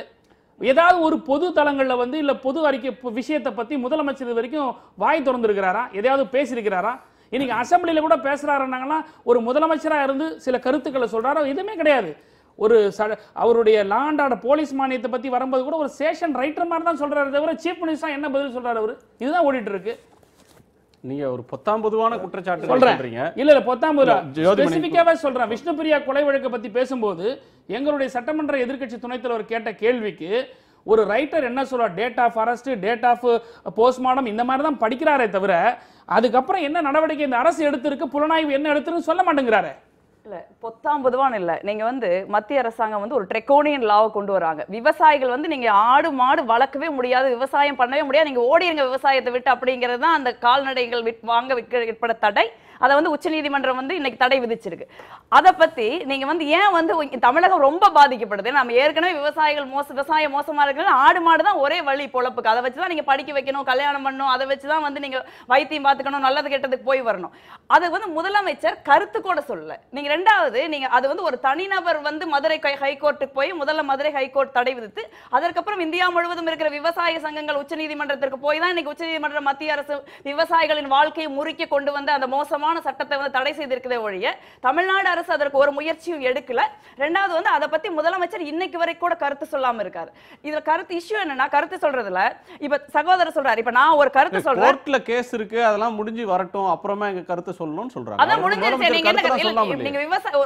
ஏதாவது ஒரு பொது தளங்கள்ல வந்து இல்ல பொது அறிக்கை விஷயத்தை பத்தி முதலமைச்சர் வரைக்கும் வாய் திறந்திருக்கிறாரா? எதையாவது பேசியிருக்கிறாரா? இன்னைக்கு அசம்பிளில கூட பேசுறாருன்னாங்கன்னா ஒரு முதலமைச்சரா இருந்து சில கருத்துக்களை சொல்றாரோ? எதுவுமே கிடையாது. ஒரு அவருடைய லாண்ட் ஆர்டர் போலீஸ் மானியத்தை பத்தி வரும்போது கூட ஒரு சேஷன் ரைட்டர் மாதிரி தான் சொல்றாரு தவிர சீஃப் மினிஸ்டர் என்ன பதில் சொல்றாரு அவரு? இதுதான் ஓடிட்டு இருக்கு. நீங்க ஒரு பொத்தாம் பொதுவான குற்றச்சாட்டு சொல்றீங்க. இல்ல பொத்தாம் பொதுவா ஸ்பெசிபிக்காவே சொல்றேன். விஷ்ணுபிரியா கொலை வழக்கு பத்தி பேசும்போது எங்களுடைய சட்டமன்ற எதிர்க்கட்சி துணைத் தலைவர் கேட்ட கேள்விக்கு ஒரு ரைட்டர் என்ன சொல்றார், date of arrest, date of postmortem இந்த மாதிரி தான் படிக்கிறாரே தவிர அதுக்கப்புறம் என்ன நடவடிக்கை இந்த அரசு எடுத்திருக்கு, புலனாய்வு என்ன எடுத்துருக்கு சொல்ல மாட்டேங்கிறாரு. இல்ல பொத்தாம் பொதுவான இல்ல, நீங்க வந்து மத்திய அரசாங்கம் வந்து ஒரு ட்ரெக்கோனியன் லாவை கொண்டு வராங்க. விவசாயிகள் வந்து நீங்க ஆடு மாடு வளர்க்கவே முடியாது, விவசாயம் பண்ணவே முடியாது, நீங்க ஓடிருங்க விவசாயத்தை விட்டு அப்படிங்கிறது தான் அந்த கால்நடைகள் வாங்க விற்பட தடை. அதை வந்து உச்சநீதிமன்றம் வந்து இன்னைக்கு தடை விதிச்சிருக்கு. அதை பத்தி நீங்க வந்து ஏன் வந்து தமிழகம் ரொம்ப பாதிக்கப்படுது? நம்ம ஏற்கனவே விவசாயம் மோசமா இருக்கு. ஆடு மாடு தான் ஒரே வழி பொழப்புக்கு. அதை வச்சுதான் நீங்க படிக்க வைக்கணும், கல்யாணம் பண்ணணும், அதை வச்சுதான் வந்து நீங்க வைத்தியம் பார்த்துக்கணும், நல்லது கெட்டதுக்கு போய் வரணும். அது வந்து முதலமைச்சர் கருத்து கூட சொல்லல. நீங்க ரெண்டாவது நீங்க அது வந்து ஒரு தனிநபர் வந்து மதுரை ஹைகோர்ட்டுக்கு போய் முதல்ல மதுரை ஹைகோர்ட் தடை விதித்து அதற்கப்புறம் இந்தியா முழுவதும் இருக்கிற விவசாய சங்கங்கள் உச்சநீதிமன்றத்திற்கு போய் தான் இன்னைக்கு உச்சநீதிமன்ற மத்திய அரசு விவசாயிகளின் வாழ்க்கையை முறிக்க கொண்டு வந்து அந்த மோசமான சட்டத்தை வந்து தடை செய்திருக்கிறதே ஒழிய தமிழ்நாடு அரசு அதற்கு ஒரு முயற்சியும் எடுக்கல. ரெண்டாவது வந்து அதை பத்தி முதலமைச்சர் இன்னைக்கு வரை கூட கருத்து சொல்லாம இருக்காரு. இதுல கருத்து இஷ்யூ என்னன்னா, கருத்து சொல்றதுல இப்ப சகோதரர் சொல்றாரு, இப்ப நான் ஒரு கருத்து சொல்றேன், கோர்ட்ல கேஸ் இருக்கு, அதெல்லாம் முடிஞ்சு வரட்டும் அப்புறமா எங்க கருத்து சொல்லணும்னு சொல்றாங்க. அதான் முடிஞ்சிருச்சு. நீங்க என்ன நீங்க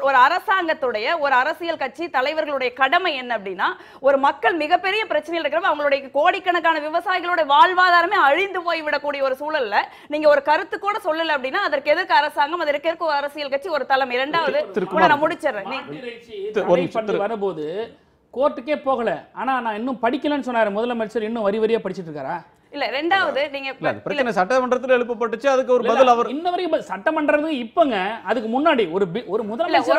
ஒரு அரசாங்கத்துடைய ஒரு அரசியல் கட்சி தலைவர்களுடைய கடமை என்ன அப்படின்னா, ஒரு மக்கள் மிகப்பெரிய பிரச்சனையில் இருக்கிறப்ப அவங்களுடைய கோடிக்கணக்கான விவசாயிகளோட வாழ்வாதாரமே அழிந்து போய் விடக்கூடிய ஒரு சூழல்ல நீங்க ஒரு கருத்து கூட சொல்லல அப்படின்னா அதற்கு எதிர்க்க அரசாங்கம், அதற்கு எதிர்க்க ஒரு அரசியல் கட்சி, ஒரு தலைமை. இரண்டாவது நான் முடிச்சிடுறேன். வரும்போது கோர்ட்டுக்கே போகல, ஆனா நான் இன்னும் படிக்கலன்னு சொன்னாரு முதலமைச்சர். இன்னும் வரி வரியா படிச்சிட்டு இருக்காரா? இல்ல ரெண்டாவது நீங்க பிரச்சனை சட்டமன்றத்தில் எழுப்பப்பட்டுச்சு, அதுக்கு ஒரு பதில் அவர் இன்ன வரைக்கும் சட்டமன்றத்துக்கு இப்பங்க அதுக்கு முன்னாடி ஒரு முதலமைச்சர்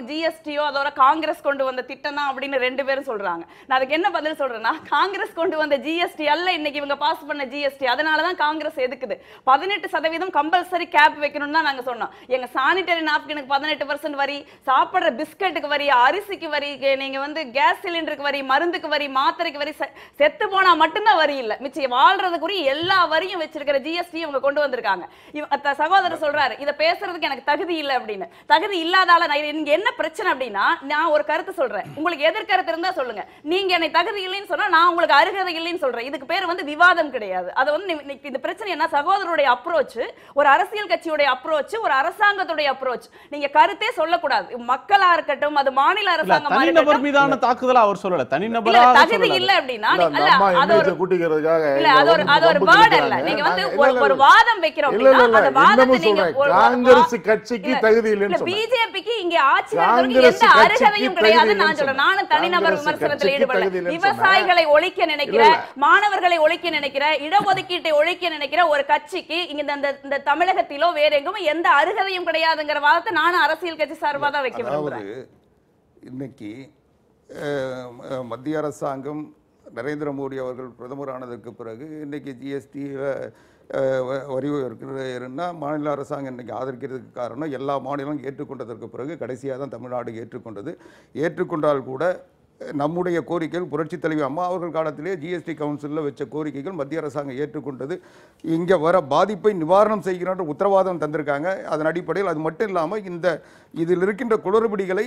ஜிஎஸ்டியோ அதோட காங்கிரஸ் கொண்டு வந்த திட்டம் தான் அப்படின்னு ரெண்டு பேரும் சொல்றாங்க. நான் அதுக்கு என்ன பதில் சொல்றேன்னா, காங்கிரஸ் கொண்டு வந்த ஜிஎஸ்டி அல்ல இன்னைக்கு இவங்க பாஸ் பண்ண ஜிஎஸ்டி. அதனாலதான் காங்கிரஸ் எதுக்குது 18% கம்பல்சரி கேப் வைக்கணும்னு தான் நாங்க சொன்னோம். எங்க சானிட்டரி நாப்கினுக்கு 18% வரி, சாப்பிடுற பிஸ்கட்டுக்கு வரி, அரிசிக்கு வரி, நீங்க வந்து கேஸ் சிலிண்டர் வரி, மருந்துக்கு வரி, மாத்திரைக்கு வரி, செத்து போனா மட்டும்தான் வரி இல்ல, மிச்சம் வாழ்றதுக்குரிய எல்லா வரியும் வச்சிருக்கிற ஜிஎஸ்டி இவங்க கொண்டு வந்திருக்காங்க. சகோதரர் சொல்றாரு இத பேசுறதுக்கு எனக்கு தகுதி இல்ல அப்படின்னு. தகுதி இல்லாதால இங்க என்ன பிரச்சனை அப்படின்னா, நான் ஒரு கருத்து சொல்றேன், உங்களுக்கு எதிர்கருத்து இருந்தா சொல்லுங்க. நீங்க என்னை தகுதி இல்லைன்னு சொன்னா நான் உங்களுக்கு அருகதை இல்லைன்னு சொல்றேன். இதுக்கு பேர் வந்து விவாதம் கிடையாது. அது வந்து இந்த பிரச்சனை என்ன, சகோதரருடைய அப்ரோச், ஒரு அரசியல் கட்சியுடைய அப்ரோச், ஒரு அரசாங்கத்துடைய அப்ரோச். நீங்க கருத்தே சொல்லக்கூடாது. மக்களா இருக்கட்டும், அது மாநில அரசாங்கமா இருக்கட்டும், மீதான தாக்குதல் அவர் சொல்லல, தனிநபரா தகுதி இல்ல அப்படின்னா அது ஒரு வேர்ட் இல்ல. நீங்க வந்து ஒரு வாதம் வைக்கிறோம் அப்படின்னா அந்த வாதத்தை நீங்க காங்கிரஸ் கட்சிக்கு தகுதி இல்லன்னு சொல்றீங்க. பிஜேபிக்கு இங்க ஆட்சி நடத்துறதுக்கு எந்த அருகதையும் கிடையாது நான் சொல்றேன். நான் தனிநபர் விமர்சனத்தில் ஈடுபடல. விவசாயிகளை ஒழிக்க நினைக்கிற, மாணவர்களை ஒழிக்க நினைக்கிற, இடஒதுக்கீட்டை ஒழிக்க நினைக்கிற ஒரு கட்சிக்கு இங்க இந்த தமிழகத்திலோ வேற எங்குமே எந்த அருகதையும் கிடையாதுங்கிற வாதத்தை நானும் அரசியல் கட்சி சார்பா தான் வைக்க விரும்புறேன். இன்னைக்கு மத்திய அரசாங்கம் நரேந்திர மோடி அவர்கள் பிரதமர் ஆனதற்கு பிறகு இன்னைக்கு ஜிஎஸ்டி வரி இருக்குன்னா மாநில அரசாங்கம் இன்னைக்கு ஆதரிக்கிறதுக்கு காரணம் எல்லா மாநிலங்களும் ஏற்றுக்கொண்டதற்கு பிறகு கடைசியாக தான் தமிழ்நாடு ஏற்றுக்கொண்டது. ஏற்றுக்கொண்டால் கூட நம்முடைய கோரிக்கைகள் புரட்சி தலைவி அம்மா அவர்கள் காலத்திலே ஜிஎஸ்டி கவுன்சிலில் வச்ச கோரிக்கைகள் மத்திய அரசாங்கம் ஏற்றுக்கொண்டது. இங்கே வர பாதிப்பை நிவாரணம் செய்கின்ற உத்தரவாதம் தந்திருக்காங்க. அதன் அடிப்படையில் அது மட்டும் இல்லாமல் இதில் இருக்கின்ற குளறுபடிகளை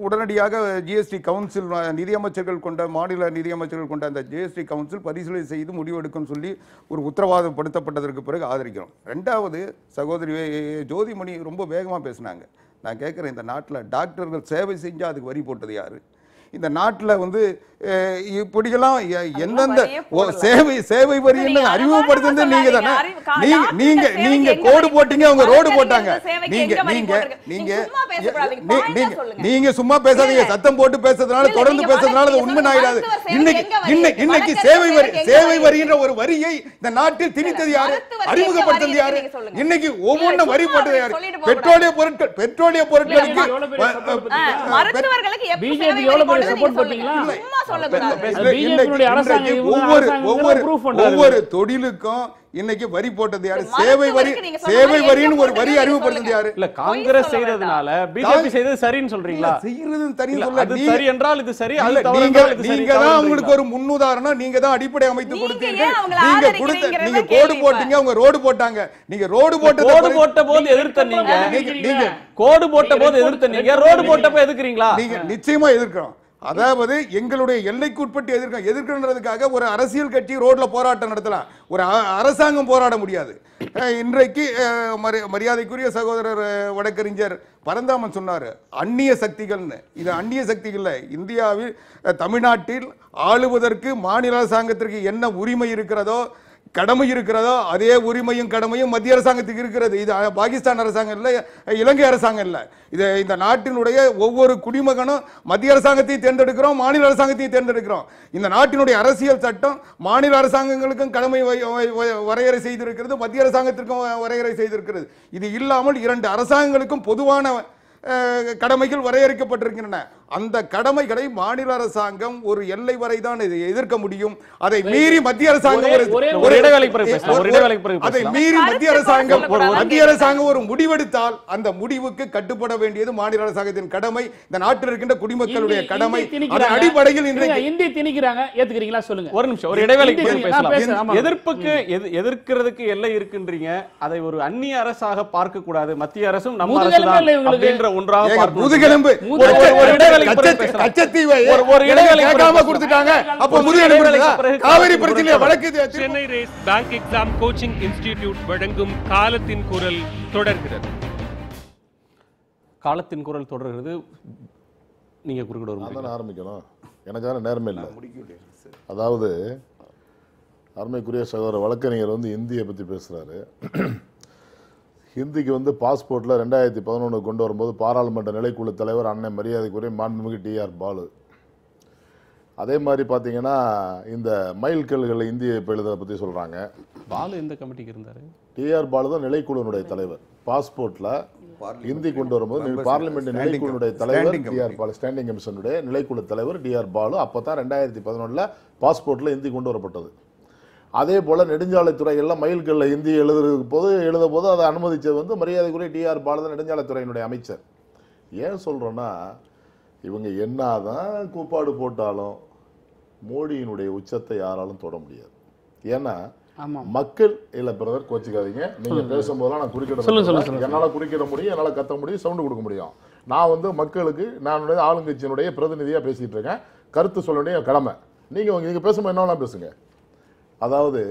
உடனடியாக ஜிஎஸ்டி கவுன்சில் நிதியமைச்சர்கள் கொண்ட மாநில நிதியமைச்சர்கள் கொண்ட அந்த ஜிஎஸ்டி கவுன்சில் பரிசீலனை செய்து முடிவெடுக்கும் சொல்லி ஒரு உத்தரவாதம் படுத்தப்பட்டதற்கு பிறகு ஆதரிக்கிறோம். ரெண்டாவது, சகோதரி ஜோதிமணி ரொம்ப வேகமாக பேசினாங்க. நான் கேட்குறேன், இந்த நாட்டில் டாக்டர்கள் சேவை செஞ்சால் அதுக்கு வரி போட்டது யார்? இந்த நாட்டில் வந்து இப்படியெல்லாம் எந்தெந்த சேவை வரி என்ன அறிமுகப்படுத்துறது நீங்க தானே. நீங்க கோடு போட்டீங்க, அவங்க ரோடு போட்டாங்க. நீங்க சும்மா பேசாதீங்க, சத்தம் போட்டு பேசுறதுனால தொடர்ந்து பேசுறதுனால அது உண்மை ஆயிடாது. இன்னைக்கு சேவை வரின்ற ஒரு வரியை இந்த நாட்டில் திணித்தது யாரு? அறிமுகப்படுத்தது யாரு? இன்னைக்கு ஒவ்வொன்றும் வரி போட்டது யாரு? பெட்ரோலிய பொருட்களுக்கு ஒவ்வொரு தொழிலுக்கும் இன்னைக்கு வரி போட்டது யாரு? சேவை வரின்னு ஒரு வரி அறிமுகப்படுத்தது யாரு? இல்ல காங்கிரஸ் செய்ததுனால பிஜேபி செய்தது சரின்னு சொல்றீங்களா? செய்யறது சரி சொல்ல, அது சரி என்றால் இது சரி, அது தவறு என்றால் இது சரி. நீங்க தான் உங்களுக்கு ஒரு முன்னுதாரணம், நீங்க தான் அடிப்படை அமைத்து கொடுத்தீங்க. நீங்க கோடு போட்டீங்க, அவங்க ரோடு போட்டாங்க. நீங்க ரோடு போட்ட போது எதிர்த்த நீங்க கோடு போட்ட போது எதிர்த்த நீங்க ரோடு போட்டப்ப எதிர்க்கிறீங்களா? நீங்க நிச்சயமா எதிர்க்கிறோம். அதாவது எங்களுடைய எல்லைக்கு உட்பட்டு எதிர்க்கிறதுக்காக ஒரு அரசியல் கட்சி ரோட்ல போராட்டம் நடத்தலாம், ஒரு அரசாங்கம் போராட முடியாது. இன்றைக்கு மரியாதைக்குரிய சகோதரர் வழக்கறிஞர் பரந்தாமன் சொன்னார் அந்நிய சக்திகள்னு. இது அந்நிய சக்திகள் இந்தியாவில் தமிழ்நாட்டில் ஆளுவதற்கு மாநில அரசாங்கத்திற்கு என்ன உரிமை இருக்கிறதோ, கடமை இருக்கிறதோ அதே உரிமையும் கடமையும் மத்திய அரசாங்கத்துக்கு இருக்கிறது. இது பாகிஸ்தான் அரசாங்கம் இல்லை, இலங்கை அரசாங்கம் இல்லை. இது இந்த நாட்டினுடைய ஒவ்வொரு குடிமகனும் மத்திய அரசாங்கத்தையும் தேர்ந்தெடுக்கிறோம், மாநில அரசாங்கத்தையும் தேர்ந்தெடுக்கிறோம். இந்த நாட்டினுடைய அரசியல் சட்டம் மாநில அரசாங்கங்களுக்கும் கடமை வரையறை செய்திருக்கிறது, மத்திய அரசாங்கத்திற்கும் வரையறை செய்திருக்கிறது. இது இல்லாமல் 2 அரசாங்கங்களுக்கும் பொதுவான கடமைகள் வரையறுக்கப்பட்டிருக்கின்றன. அந்த கடமைகளை மாநில அரசாங்கம் ஒரு எல்லை வரை தான் எதிர்க்க முடியும். அதை மீறி மத்திய அரசாங்கம் அதை மீறி மத்திய அரசாங்கம் ஒரு முடிவெடுத்தால் அந்த முடிவுக்கு கட்டுப்பட வேண்டியது மாநில அரசாங்கத்தின் கடமை, இந்த நாட்டில் இருக்கின்ற குடிமக்களுடைய கடமை. அதன் அடிப்படையில் இந்தி திணிக்கிறாங்க, ஏத்துக்கிறீங்களா சொல்லுங்க. ஒரு நிமிஷம், ஒரு இடைவேளைக்கு பேசலாம். எதிர்ப்புக்கு எதிர்க்கிறதுக்கு எல்லை இருக்குன்றீங்க, அதை ஒரு அந்நிய அரசாக பார்க்க கூடாது. மத்திய அரசும் நம்ம அரசு அப்படின்ற ஒன்றாக பார்க்கணும். முதுகெலும்பு கச்சத்தீவை ஒரு இடைவேளை கேட்காம கொடுத்துட்டாங்க. அப்ப முதுகெலும்பு காவிரி பிரச்சனை வழக்கு. Chennai race bank exam coaching institute வழங்கும் காலத்தின் குரல் தொடர்கிறது. காலத்தின் குரல் தொடர்கிறது. நீங்க குறுக்கிட வரும் ஆரம்பிக்கணும், எனக்கான நேரமே இல்லை. அதாவது அருமைக்குரிய சகோதர வழக்கறிஞர் இந்தியை பத்தி பேசுறாரு. ஹிந்திக்கு பாஸ்போர்ட்டில் 2011 கொண்டு வரும்போது பாராளுமன்ற நிலைக்குழு தலைவர் அண்ணன் மரியாதைக்குரிய மாண்புமிகு டிஆர் பாலு. அதே மாதிரி பார்த்தீங்கன்னா இந்த மைல்கல்களை இந்தியை எழுத பற்றி சொல்கிறாங்க. பாலு எந்த கமிட்டிக்கு இருந்தார்? டிஆர் பாலு தான் நிலைக்குழுனுடைய தலைவர். பாஸ்போர்ட்டில் ஹிந்தி கொண்டு வரும்போது பார்லிமெண்ட் நிலைக்குழுனுடைய தலைவர் டிஆர் பாலு, ஸ்டாண்டிங் கமிஷனுடைய நிலைக்குழு தலைவர் டிஆர் பாலு. அப்போ தான் 2011 பாஸ்போர்ட்டில் ஹிந்தி கொண்டு வரப்பட்டது. அதே போல் நெடுஞ்சாலைத்துறை எல்லாம் மைல்கல்ல ஹிந்தி எழுத போது அதை அனுமதித்தது மரியாதைக்குரிய டிஆர் பாலு, நெடுஞ்சாலைத்துறையினுடைய அமைச்சர். ஏன் சொல்கிறோன்னா, இவங்க என்னதான் கூப்பாடு போட்டாலும் மோடியினுடைய உச்சத்தை யாராலும் தொட முடியாது. ஏன்னா மக்கள் இல்ல பிரதர் கோச்சிக்காதீங்க, நீங்க பேசும்போதெல்லாம் நான் குறிக்கிட என்னால குறிக்கிட முடியும், என்னால கத்த முடியும், சவுண்ட் கொடுக்க முடியும். நான் மக்களுக்கு நான் ஆளுங்கட்சியினுடைய பிரதிநிதியா பேசிட்டு இருக்கேன், கருத்து சொல்ல வேண்டிய கடமை. நீங்க பேசும்போது என்னெல்லாம் பேசுங்க. அதாவது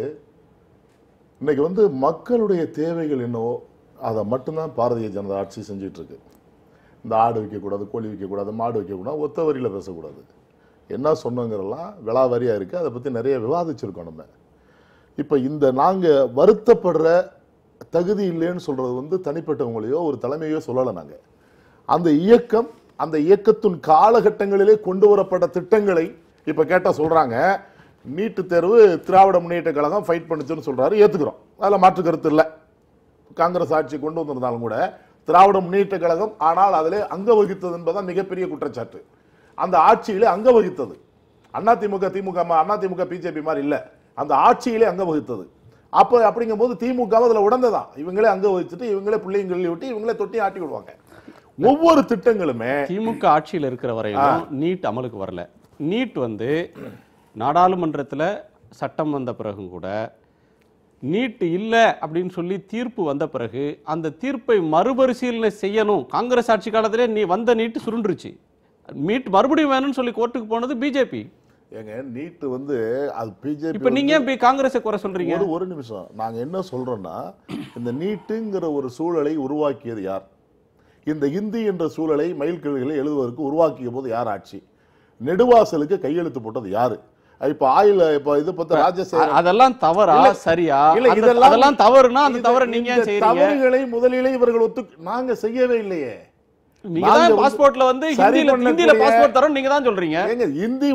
இன்னைக்கு மக்களுடைய தேவைகள் என்னவோ அதை மட்டும்தான் பாரதிய ஜனதா ஆட்சி செஞ்சுட்டு இருக்கு. இந்த ஆடு வைக்கக்கூடாது, கோழி வைக்கக்கூடாது, மாடு வைக்கக்கூடாது, ஒத்த வரியில் பேசக்கூடாது, என்ன சொன்னங்கிறலாம் விளாவாரியாக இருக்குது. அதை பற்றி நிறைய விவாதிச்சிருக்கோம் நம்ம. இப்போ இந்த நாங்கள் வருத்தப்படுற தகுதி இல்லைன்னு சொல்கிறது தனிப்பட்டவங்களையோ ஒரு தலைமையோ சொல்லலை. நாங்கள் அந்த இயக்கத்தின் காலகட்டங்களிலே கொண்டு வரப்பட்ட திட்டங்களை இப்போ கேட்டால் சொல்கிறாங்க. நீட்டு தேர்வு திராவிட முன்னேற்ற கழகம் ஃபைட் பண்ணுச்சுன்னு சொல்கிறாரு, ஏற்றுக்கிறோம், அதில் மாற்று கருத்து இல்லை. காங்கிரஸ் ஆட்சி கொண்டு வந்திருந்தாலும் கூட திராவிட முன்னேற்ற கழகம் ஆனால் அதிலே அங்க வகித்தது என்பதுதான் மிகப்பெரிய குற்றச்சாட்டு. அந்த ஆட்சியிலே அங்க வகித்தது அதிமுக பிஜேபி மாதிரி இல்ல, அந்த ஆட்சியிலே அங்க வகித்தது. அப்ப அப்படிங்கும் போது திமுக அதுல உடந்ததான். இவங்களே அங்க வகிச்சுட்டு இவங்களே பிள்ளைங்களை விட்டு இவங்களே தொட்டி ஆட்டி விடுவாங்க. ஒவ்வொரு திட்டங்களுமே திமுக ஆட்சியில் இருக்கிற வரையிலும் நீட் அமலுக்கு வரல. நீட் நாடாளுமன்றத்தில் சட்டம் வந்த பிறகும் கூட நீட் இல்லை அப்படின்னு சொல்லி தீர்ப்பு வந்த பிறகு அந்த தீர்ப்பை மறுபரிசீலனை செய்யணும். காங்கிரஸ் ஆட்சி காலத்திலே வந்த நீட் சுருண்டுருச்சு. நீட் மறுபடியும் வேணும்னு சொல்லி கோர்ட்டுக்கு போனது பிஜேபி. ஏங்க நீட் அது பிஜேபி. இப்போ நீங்க ஏன் காங்கிரஸை குறை சொல்றீங்க? ஒரு நிமிஷம், நாங்க என்ன சொல்றோம்னா, இந்த நீட்டுங்கிற ஒரு சூழலை உருவாக்கியது யார்? இந்த ஹிந்தி என்ற சூழலை மைல்கல்களை எழுதுவதற்கு உருவாக்கிய போது யார் ஆட்சி? நெடுவாசலுக்கு கையெழுத்து போட்டது யாரு? இப்ப ஆயில் இப்ப இது பத்தி ராஜசேகர் அதெல்லாம் தவறா சரியா? அதெல்லாம் தவறுனா அந்த தவறை நீங்க செய்றீங்க. தவறுகளை முதலிலே இவர்கள் நாங்க செய்யவே இல்லையே. நீங்க தான் பாஸ்போர்ட்ல ஹிந்தில பாஸ்போர்ட் தரோம் நீங்க தான் சொல்றீங்க. ஏங்க ஹிந்தி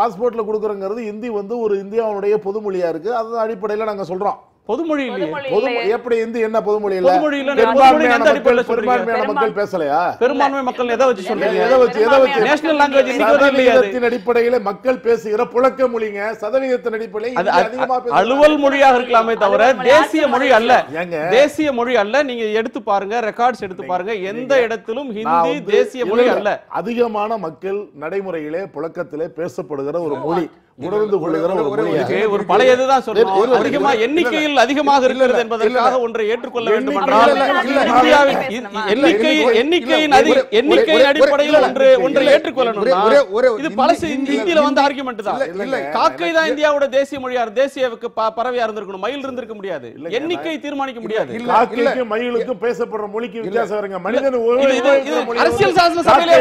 பாஸ்போர்ட்ல கொடுக்கறங்கிறது ஹிந்தி ஒரு இந்தியாவுடைய பொதுமொழியா இருக்கு. அது அடிப்படையில நாங்க சொல்றோம். பொதுமொழி இல்லையே. எப்படி ஹிந்தி என்ன பொதுமொழி இல்ல? பெரும்பான்மையான மக்கள் பேசலையா? பெரும்பான்மை மக்கள் எதை வச்சு சொல்றீங்க? எதை வச்சு நேஷனல் லாங்குவேஜ் சதவீதத்தின் அடிப்படையில் மக்கள் பேசுகிற புழக்க மொழிங்க. சதவீதத்தின் அடிப்படையில் அலுவல் மொழியாக இருக்கலாமே தவிர தேசிய மொழி அல்ல. தேசிய மொழி அல்ல. நீங்க எடுத்து பாருங்க, ரெக்கார்ட்ஸ் எடுத்து பாருங்க, எந்த இடத்திலும் ஹிந்தி தேசிய மொழி அல்ல. அதிகமான மக்கள் நடைமுறையிலே புழக்கத்திலே பேசப்படுகிற ஒரு மொழி, உணர்ந்து கொள்ளுகிற ஒரு மொழி. ஒரு பழையதுதான் சொல்றோம். அதிகமா எண்ணிக்கையில் அதிகமாக இருக்கிறது என்பதற்காக ஒன்றை ஏற்றுக்கொள்ள வேண்டும் என்றால் இந்தியாவின் எண்ணிக்கையின் அடிப்படையில் ஒன்றை ஏற்றுக்கொள்ளணும். இது பழசு இந்தியில ஆர்குமெண்ட் தான். காக்கை தான் இந்தியாவோட தேசிய மொழியா தேசிய பறவையா இருந்திருக்கணும், மயில் இருந்திருக்க முடியாது. எண்ணிக்கை தீர்மானிக்க முடியாது. காக்கைக்கும் மயிலுக்கும் பேசப்படுற மொழிக்கு வித்தியாசம் வருங்க. மனிதன் அரசியல் சாசன சபையிலே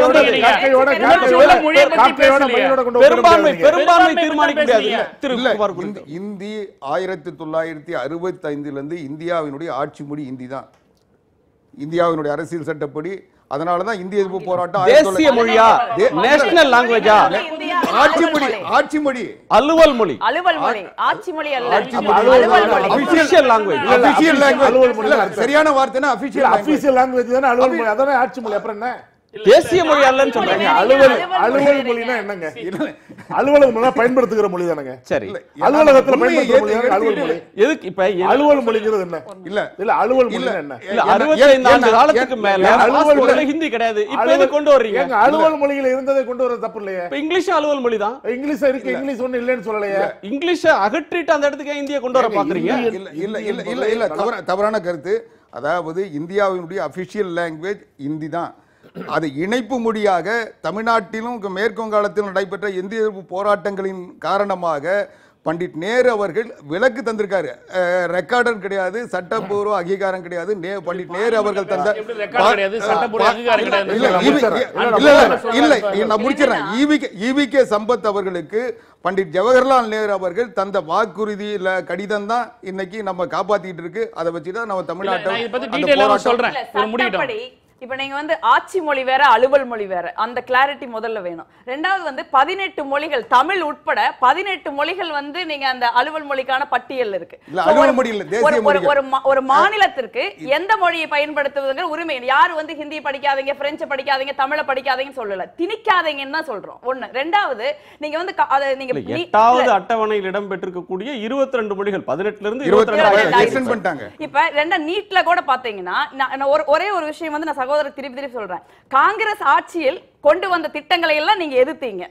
பெரும்பான்மை தீர்மானிக்க முடியாது. திரு இல்ல, குமார் குறித்து. இந்தி 1965 இந்தியாவினுடைய ஆட்சி மொழி இந்தி தான். இந்தியாவினுடைய அரசியல் சட்டப்படி. அதனாலதான் இந்திய எதிர்ப்பு போராட்டம் தேசிய மொழியா, நேஷனல் லாங்குவேஜா, ஆட்சி மொழி, அலுவல் மொழி, அலுவல் மொழி, ஆட்சி மொழி அல்ல, அலுவல் மொழி, அபிஷியல் லாங்குவேஜ். அபிஷியல் லாங்குவேஜ் சரியான வார்த்தைனா அபிஷியல் லாங்குவேஜ் தானே அலுவல் மொழி, அதானே ஆட்சி மொழி. அப்புறம் என்ன தேசிய மொழி அல்லன்னு சொல்றாங்க. அலுவல் மொழினா என்னங்க? அலுவலக மொழி பயன்படுத்துகிற மொழி தானங்க. சரி, அலுவலகத்துல பயன்படுத்துற மொழி அலுவல் மொழி. எதுக்கு இப்ப அலுவல் மொழிங்கிறது என்ன? இல்ல அலுவல் மொழி என்ன? 65 ஆண்டு காலத்துக்கு மேல அலுவல் மொழி ஹிந்தி கிடையாது. இப்ப எது கொண்டு வர்றீங்க? எங்க அலுவல் மொழியில இருந்ததை கொண்டு வர தப்பு இல்லையே. இப்ப இங்கிலீஷ் அலுவல் மொழி தான். இங்கிலீஷ் இருக்கு, இங்கிலீஷ் ஒண்ணு இல்லன்னு சொல்லலையே. இங்கிலீஷ அகற்றிட்டு அந்த இடத்துக்கு இந்திய கொண்டு வர பாக்குறீங்க. இல்ல தவறான கருத்து. அதாவது இந்தியாவினுடைய அபிஷியல் லாங்குவேஜ் இந்தி தான். அது இணைப்பு மொழியாக தமிழ்நாட்டிலும் மேற்கு வங்காளத்திலும் நடைபெற்ற இந்திய எதிர்ப்பு போராட்டங்களின் காரணமாக பண்டிட் நேரு அவர்கள் விலக்கு தந்திருக்காரு. ரெக்கார்டர் கிடையாது, சட்டப்பூர்வ அங்கீகாரம் கிடையாது. பண்டிட் நேரு அவர்கள் தந்த நான் முடிச்சிடறேன். ஈவிகே சம்பத் அவர்களுக்கு பண்டிட் ஜவஹர்லால் நேரு அவர்கள் தந்த வாக்குறுதி கடிதம் தான் இன்னைக்கு நம்ம காப்பாத்திட்டு இருக்கு. அதை வச்சுதான் நம்ம தமிழ்நாட்டை சொல்றேன். இப்ப நீங்க ஆட்சி மொழி வேற, அலுவல் மொழி வேற, அந்த கிளாரிட்டி முதல்ல வேணும். ரெண்டாவது 18 மொழிகள், தமிழ் உட்பட 18 மொழிகள் நீங்க அந்த அலுவல் மொழிக்கான பட்டியல் இருக்கு. ஒரு மாநிலத்திற்கு எந்த மொழியை பயன்படுத்துவதுங்கிற உரிமை. யாரு ஹிந்தி படிக்காதீங்க, பிரெஞ்சு படிக்காதீங்க, தமிழ படிக்காதீங்கன்னு சொல்லல, திணிக்காதீங்கன்னு தான் சொல்றோம். ஒண்ணு. ரெண்டாவது, நீங்க நீங்க 8வது அட்டவணையில் இடம் பெற்றிருக்கக்கூடிய 22 மொழிகள் 18ல இருந்து 22 பண்ணிட்டாங்க. இப்ப நீட்ல கூட பாத்தீங்கன்னா ஒரே ஒரு விஷயம் நான் சகோதரர் திருப்பி சொல்றேன். காங்கிரஸ் ஆட்சியில் கொண்டு வந்த திட்டங்களை எல்லாம் நீங்க எதிர்த்தீங்க.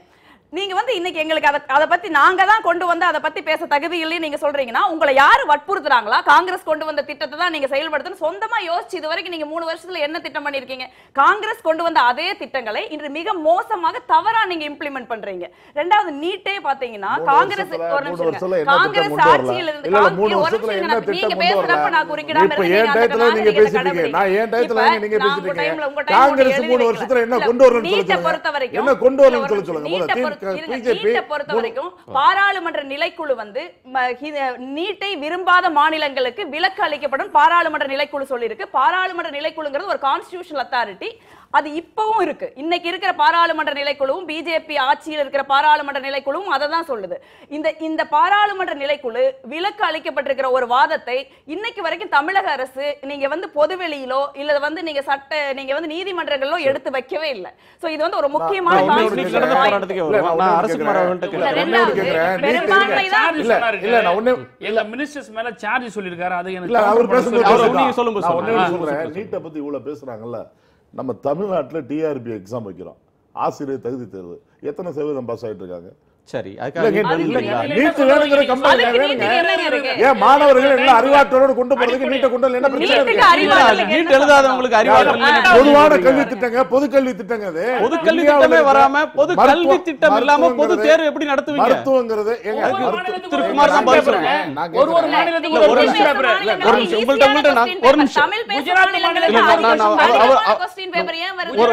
நீங்க இன்னைக்கு எங்களுக்கு அதை பத்தி நாங்க தான் கொண்டு வந்து அதை பத்தி பேச தகுதி இல்லைன்னு நீங்க சொல்றீங்கன்னா, உங்களை யாரு வற்புறுத்துறாங்களா? காங்கிரஸ் கொண்டு வந்த திட்டத்தை தான் நீங்க செயல்படுத்தணும். சொந்தமா யோசிச்சு இது வரைக்கும் நீங்க 3 வருஷத்துல என்ன திட்டம் பண்ணிருக்கீங்க? காங்கிரஸ் கொண்டு வந்த அதே திட்டங்களை இன்று மிக மோசமாக தவறா நீங்க இம்ப்ளிமெண்ட் பண்றீங்க. ரெண்டாவது, நீட்டே பாத்தீங்கன்னா காங்கிரஸ் காங்கிரஸ் ஆட்சியில் இருந்து நீங்க பேசுறப்ப நான் குறுக்கிடாம பாராளுமன்ற நிலைக்குழு நீட்டை விரும்பாத மாநிலங்களுக்கு விலக்கு அளிக்கப்படும் பாராளுமன்ற நிலைக்குழு சொல்லியிருக்கு. பாராளுமன்ற நிலைக்குழுங்கிறது ஒரு கான்ஸ்டிடியூஷனல் அத்தாரிட்டி. அது இப்பவும் இருக்கு. இன்னைக்கு இருக்கிற பாராளுமன்ற நிலைக்குழுவும் பிஜேபி ஆட்சியில் இருக்கிற பாராளுமன்ற நிலைக்குழுவும் அதை தான் சொல்லுது. இந்த பாராளுமன்ற நிலைக்குழு விலக்கு அளிக்கப்பட்டிருக்கிற ஒரு வாதத்தை இன்னைக்கு வரைக்கும் தமிழக அரசு நீங்க பொதுவெளியிலோ இல்ல நீங்க நீதிமன்றங்களிலோ எடுத்து வைக்கவே இல்லை. சோ இது ஒரு முக்கியமான மினிஸ்டர்ஸ் மேல சார்ஜ் சொல்லிருக்காரு. அது நீட்டை பத்தி இவ்வளவு பேசுறாங்கல்ல. நம்ம தமிழ்நாட்டுல டிஆர்பி எக்ஸாம் வைக்கிறோம், ஆசிரியர் தகுதி தேர்வு. எத்தனை சதவீதம் பாஸ் ஆயிட்டு இருக்காங்க? சரி, மாணவர்கள் எல்லாம் அறிவாற்றலோடு கொண்டு போறதுக்கு நீட்டை கொண்டு என்ன பொதுவான கல்வி திட்டங்க, பொது கல்வி திட்டங்க. அது பொது கல்வி திட்டமே வராம பொது கல்வி திட்டம் இல்லாம பொது தேர்வு எப்படி நடத்துவீங்க? மருத்துவங்கிறது திருக்குமார் தான் பதில் சொல்லுங்க. ஒரு மாநிலத்துக்கு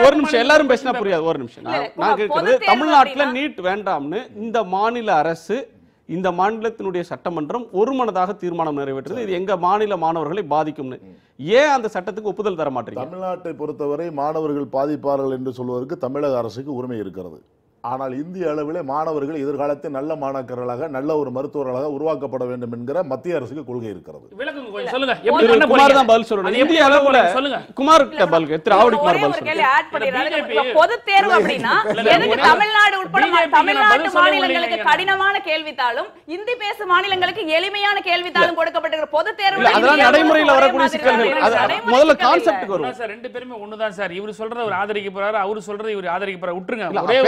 ஒரு நிமிஷம் எல்லாரும் பேசினா புரியாது. ஒரு நிமிஷம் நான் கேட்கிறது, தமிழ்நாட்டுல நீட் வேண்டாம்னு இந்த மாநில அரசு, இந்த மாநிலத்தினுடைய சட்டமன்றம் ஒருமனதாக தீர்மானம் நிறைவேற்றது. இது எங்க மாநில மாணவர்களை பாதிக்கும்னு. ஏன் அந்த சட்டத்துக்கு ஒப்புதல் தர மாட்டீங்க? தமிழ்நாட்டை பொறுத்தவரை மாணவர்கள் பாதிப்பார்கள் என்று சொல்வதற்கு தமிழக அரசுக்கு உரிமை இருக்கிறது. ஆனால் இந்திய அளவிலே மாணவர்கள் எதிர்காலத்தில் நல்ல மாணாக்கர்களாக, நல்ல ஒரு மருத்துவர்களாக உருவாக்கப்பட வேண்டும் என்கிற மத்திய அரசுக்கு கொள்கை இருக்கிறது. குமார் தான் பதில் சொல்லணும். இந்திய அளவுல குமார் கிட்ட பதில், திரு ஆவடி குமார் பதில் சொல்லுங்க. பொது தேர்வு அப்படின்னா எதுக்கு தமிழ்நாடு உட்பட தமிழ்நாட்டு மாநிலங்களுக்கு கடினமான கேள்வித்தாளும் இந்தி பேசும் மாநிலங்களுக்கு எளிமையான கேள்வித்தாளும் கொடுக்கப்பட்டிருக்கிற பொது தேர்வு அதெல்லாம் நடைமுறையில் வரக்கூடிய சிக்கல்கள். முதல்ல கான்செப்ட்க்கு வருவோம் சார். ரெண்டு பேருமே ஒண்ணுதான் சார். இவர் சொல்றது அவர் ஆதரிக்க போறாரு, அவரு சொல்றது இவர் ஆதரிக்க போறாரு. விட்டுருங்க. ஒரே ஒரு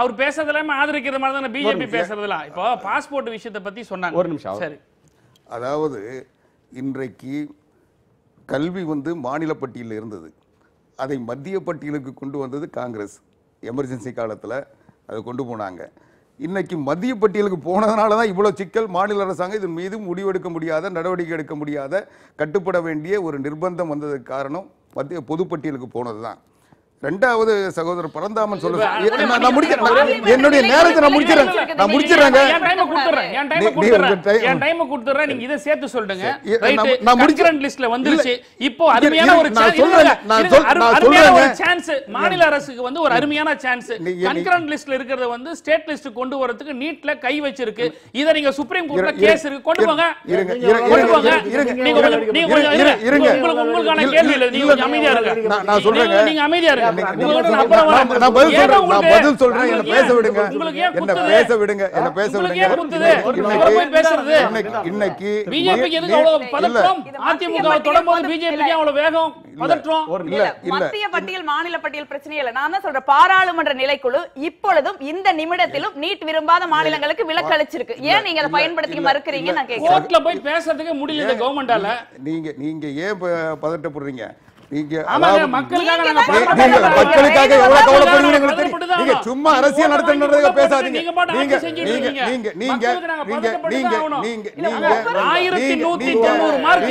அவர் பேசுறதெல்லாம் ஆதரிக்கிற மாதிரி தான் பிஜேபி பேசுறதெல்லாம். இப்போ பாஸ்போர்ட் விஷயத்தை பத்தி சொன்னாங்க. ஒரு நிமிஷம். சரி, அதாவது இன்றைக்கு கல்வி மாநில பட்டியலில் இருந்தது, அதை மத்திய பட்டியலுக்கு கொண்டு வந்தது காங்கிரஸ். எமர்ஜென்சி காலத்தில் அதை கொண்டு போனாங்க. இன்னைக்கு மத்திய பட்டியலுக்கு போனதுனால தான் இவ்வளோ சிக்கல். மாநில அரசாங்கம் இதன் மீது முடிவெடுக்க முடியாத, நடவடிக்கை எடுக்க முடியாத, கட்டுப்பட வேண்டிய ஒரு நிர்பந்தம் வந்ததுக்கு காரணம் மத்திய பொதுப்பட்டியலுக்கு போனது தான். ரெண்டாவது சகோதரர் பரந்தாமன் சொல்ல நான் முடிக்கிறேன், என்னுடைய நேரத்தை நான் முடிக்கிறேன், நான் முடிச்சிடுறேங்க. என் டைமை கொடுத்துறேன், நீங்க இதை சேர்த்து சொல்லுங்க. நான் கன்கரண்ட் லிஸ்ட்ல வந்துருச்சு. இப்போ அருமையான ஒரு சான்ஸ், மாநில அரசுக்கு வந்து ஒரு அருமையான சான்ஸ். கன்கரண்ட் லிஸ்ட்ல இருக்கிறத வந்து ஸ்டேட் லிஸ்ட் கொண்டு வரதுக்கு நீட்ல கை வச்சிருக்கு. இத நீங்க சுப்ரீம் கோர்ட்ல கேஸ் இருக்கு, கொண்டு போங்க. உங்களுக்கான கேள்வி இல்ல, நீங்க கொஞ்சம் அமைதியா இருங்க. நான் சொல்றேன், நீங்க அமைதியா இருங்க. நான் பதில் சொல்றேன், என்ன பேச விடுங்க, என்ன பேச விடுங்க, என்ன பேச விடுங்க. இன்னைக்கு பிஜேபிக்கு எதுக்கு அவ்வளவு பதற்றம்? அதிமுக தொடரும்போது பிஜேபிக்கு அவ்வளவு வேகம் பதற்றம்? மத்திய பட்டியல் மாநில பட்டியல் பிரச்சனை இல்ல. நான் தான் சொல்றேன், பாராளுமன்ற நிலைக்குழு இப்பொழுதும் இந்த நிமிடத்திலும் நீட் விரும்பாத மாநிலங்களுக்கு விலக்கு அளிச்சிருக்கு. ஏன் நீங்க அதை பயன்படுத்தி மறுக்கிறீங்க? நான் கேக்குறேன். கோர்ட்ல போய் பேசுறதுக்கு முடியல இந்த கவர்மெண்டால. நீங்க ஏன் பதட்டப்படுறீங்க? மக்களுக்காக எவ்வளவு கவலைப்படுவீங்க தெரியும். நீங்க சும்மா அரசியல் நடத்துறதுக்காக பேசாதீங்க. நீங்க 1190 மார்க்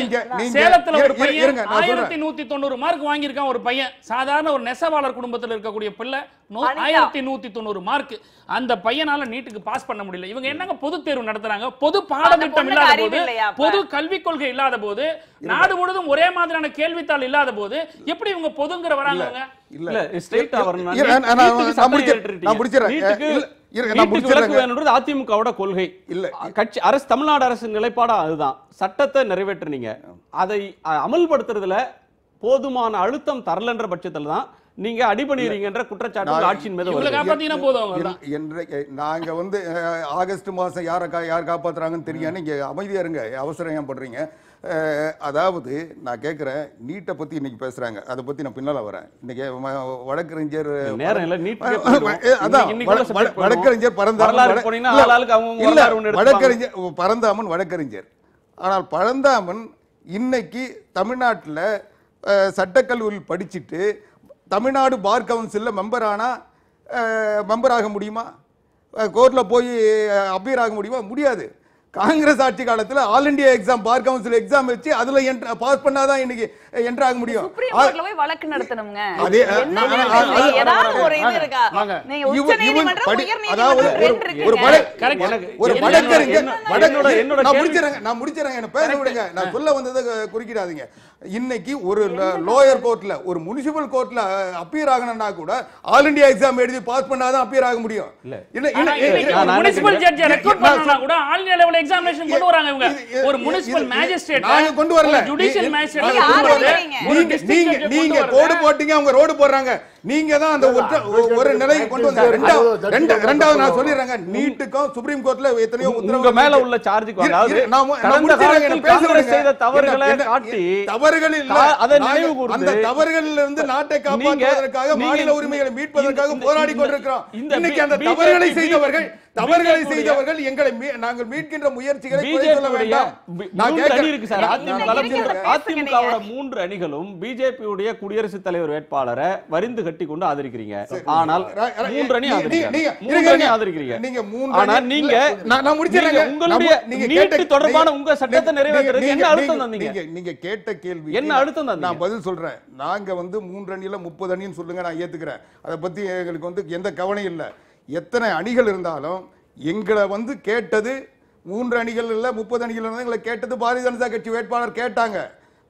சேலத்துல ஒரு பையன் 1190 மார்க் வாங்கியிருக்கான். ஒரு பையன் சாதாரண ஒரு நெசவாளர் குடும்பத்தில் இருக்கக்கூடிய பிள்ளை 1190 மார்க். அந்த பையனால நீட்டுக்கு பாஸ் பண்ண முடியல. இவங்க என்னங்க பொது தேர்வு நடத்துறாங்க? பொது பாடத்திட்டம் இல்லாத போது, பொது கல்விக் கொள்கை இல்லாத போது, நாடு முழுவதும் ஒரே மாதிரியான கேள்வித்தாள் இல்லாத போது எப்படி இவங்க பொதுங்கிற வராங்க? இல்ல ஸ்ட்ரைட்டா வரணும். அதிமுகவோட கொள்கை இல்ல, கட்சி அரசு தமிழ்நாடு அரசு நிலைப்பாடா அதுதான். சட்டத்தை நிறைவேற்றுனீங்க, அதை அமல்படுத்துறதுல போதுமான அழுத்தம் தரலன்ற பட்சத்துல தான் நீங்க அடிபணிறீங்கன்ற குற்றச்சாட்டு ஆட்சியின் மீது நாங்க வந்து ஆகஸ்ட் மாசம் யார் காப்பாத்துறாங்கன்னு தெரியும். நீங்க அமைதியா இருங்க, அவசரம் ஏன் பண்றீங்க? அதாவது நான் கேட்கிறேன், நீட்டை பத்தி இன்னைக்கு பேசுறாங்க, அதை பத்தி நான் பின்னால வரேன். இன்னைக்கு வழக்கறிஞர் வழக்கறிஞர் பரந்தாமன் வழக்கறிஞர். ஆனால் பரந்தாமன் இன்னைக்கு தமிழ்நாட்டில் சட்டக்கல்லூரியில் படிச்சுட்டு தமிழ்நாடு பார் கவுன்சிலில் மெம்பராக முடியுமா? கோர்ட்டில் போய் அப்பீர் ஆக முடியுமா? முடியாது. காங்கிரஸ் ஆட்சி காலத்துல All India exam, bar council exam வச்சு அதுல பாஸ் பண்ணாதான் இன்னைக்கு என்டர் ஆக முடியும். சுப்ரீம் கோர்ட்ல போய் வழக்கு நடத்தணும்ங்க. ஏதாவது ஒரு இது இருக்கா? நீங்க உச்ச நீதிமன்றம், உயர் நீதிமன்றம் ஒரு வழக்கறிஞர் நான் முடிச்சிரேன், என்ன பேச விடுங்க. நான் சொல்ல வந்ததை குறிக்கிடாதீங்க. இன்னைக்கு ஒரு லோயர் கோர்ட்ல, ஒரு முனிசிபல் கோர்ட்ல அப்பீர் ஆகணும்னா கூட ஆல் இந்தியா எக்ஸாம் எழுதி பாஸ் பண்ணாதான் அப்பீர் ஆக முடியும். முனிசிபல் ஜட்ஜ் ரெக்கார்ட் பண்ணா கூட ஆல் இந்தியா லெவல் எக்ஸாமினேஷன் கொண்டு வராங்க இவங்க. ஒரு முனிசிபல் மேஜிஸ்ட்ரேட் நாங்க கொண்டு வரல, ஜுடிஷியல் மேஜிஸ்ட்ரேட் நீங்க கோடு போட்டீங்க, அவங்க ரோடு போடுறாங்க. நீங்க தான் அந்த ஒரு நிலையை கொண்டு வந்தாங்க. ரெண்டாவது நான் சொல்லிடுறேங்க, நீட்டுக்கும் சுப்ரீம் கோர்ட்ல எத்தனையோ உங்க மேல உள்ள சார்ஜுக்கு அதாவது காங்கிரஸ் செய்த தவறுகளை காட்டி தவறுகள் இல்ல, அதை நினைவு கூர்ந்து அந்த தவறுகளில் இருந்து நாட்டை காப்பாற்றுவதற்காக, மாநில உரிமைகளை மீட்பதற்காக போராடி கொண்டிருக்கிறோம். இன்னைக்கு அந்த தவறுகளை செய்தவர்கள் எங்களை நாங்கள் மீட்கின்ற முயற்சிகளை குறை சொல்ல வேண்டாம். நான் கேட்கிறேன் சார், அதிமுகவோட 3 அணிகளும் பிஜேபியுடைய குடியரசுத் தலைவர் வேட்பாளரை வரிந்து கட்டி கொண்டு ஆதரிக்கிறீங்க. ஆனால் 3 அணி ஆதரிக்கிறீங்க. நீங்க 3 ஆனா நீங்க நான் முடிச்சறேங்க, உங்களுடைய நீட் தொடர்பான உங்க சட்டத்தை நிறைவேற்றுறதுக்கு என்ன அழுத்தம் தந்தீங்க? நீங்க கேட்ட கேள்வி என்ன அழுத்தம் தந்தீங்க? நான் பதில் சொல்றேன். நாங்க வந்து 3 அணியில 30 அணின்னு சொல்லுங்க, நான் ஏத்துக்கிறேன். அதை பத்தி எங்களுக்கு வந்து எந்த கவலையும் இல்லை. எத்தனை அணிகள் இருந்தாலும் எங்களை வந்து கேட்டது 3 அணிகள் இல்ல 30 அணிகள் இருந்தா எங்களை கேட்டது பாரதிய ஜனதா கட்சி வேட்பாளர் கேட்டாங்க.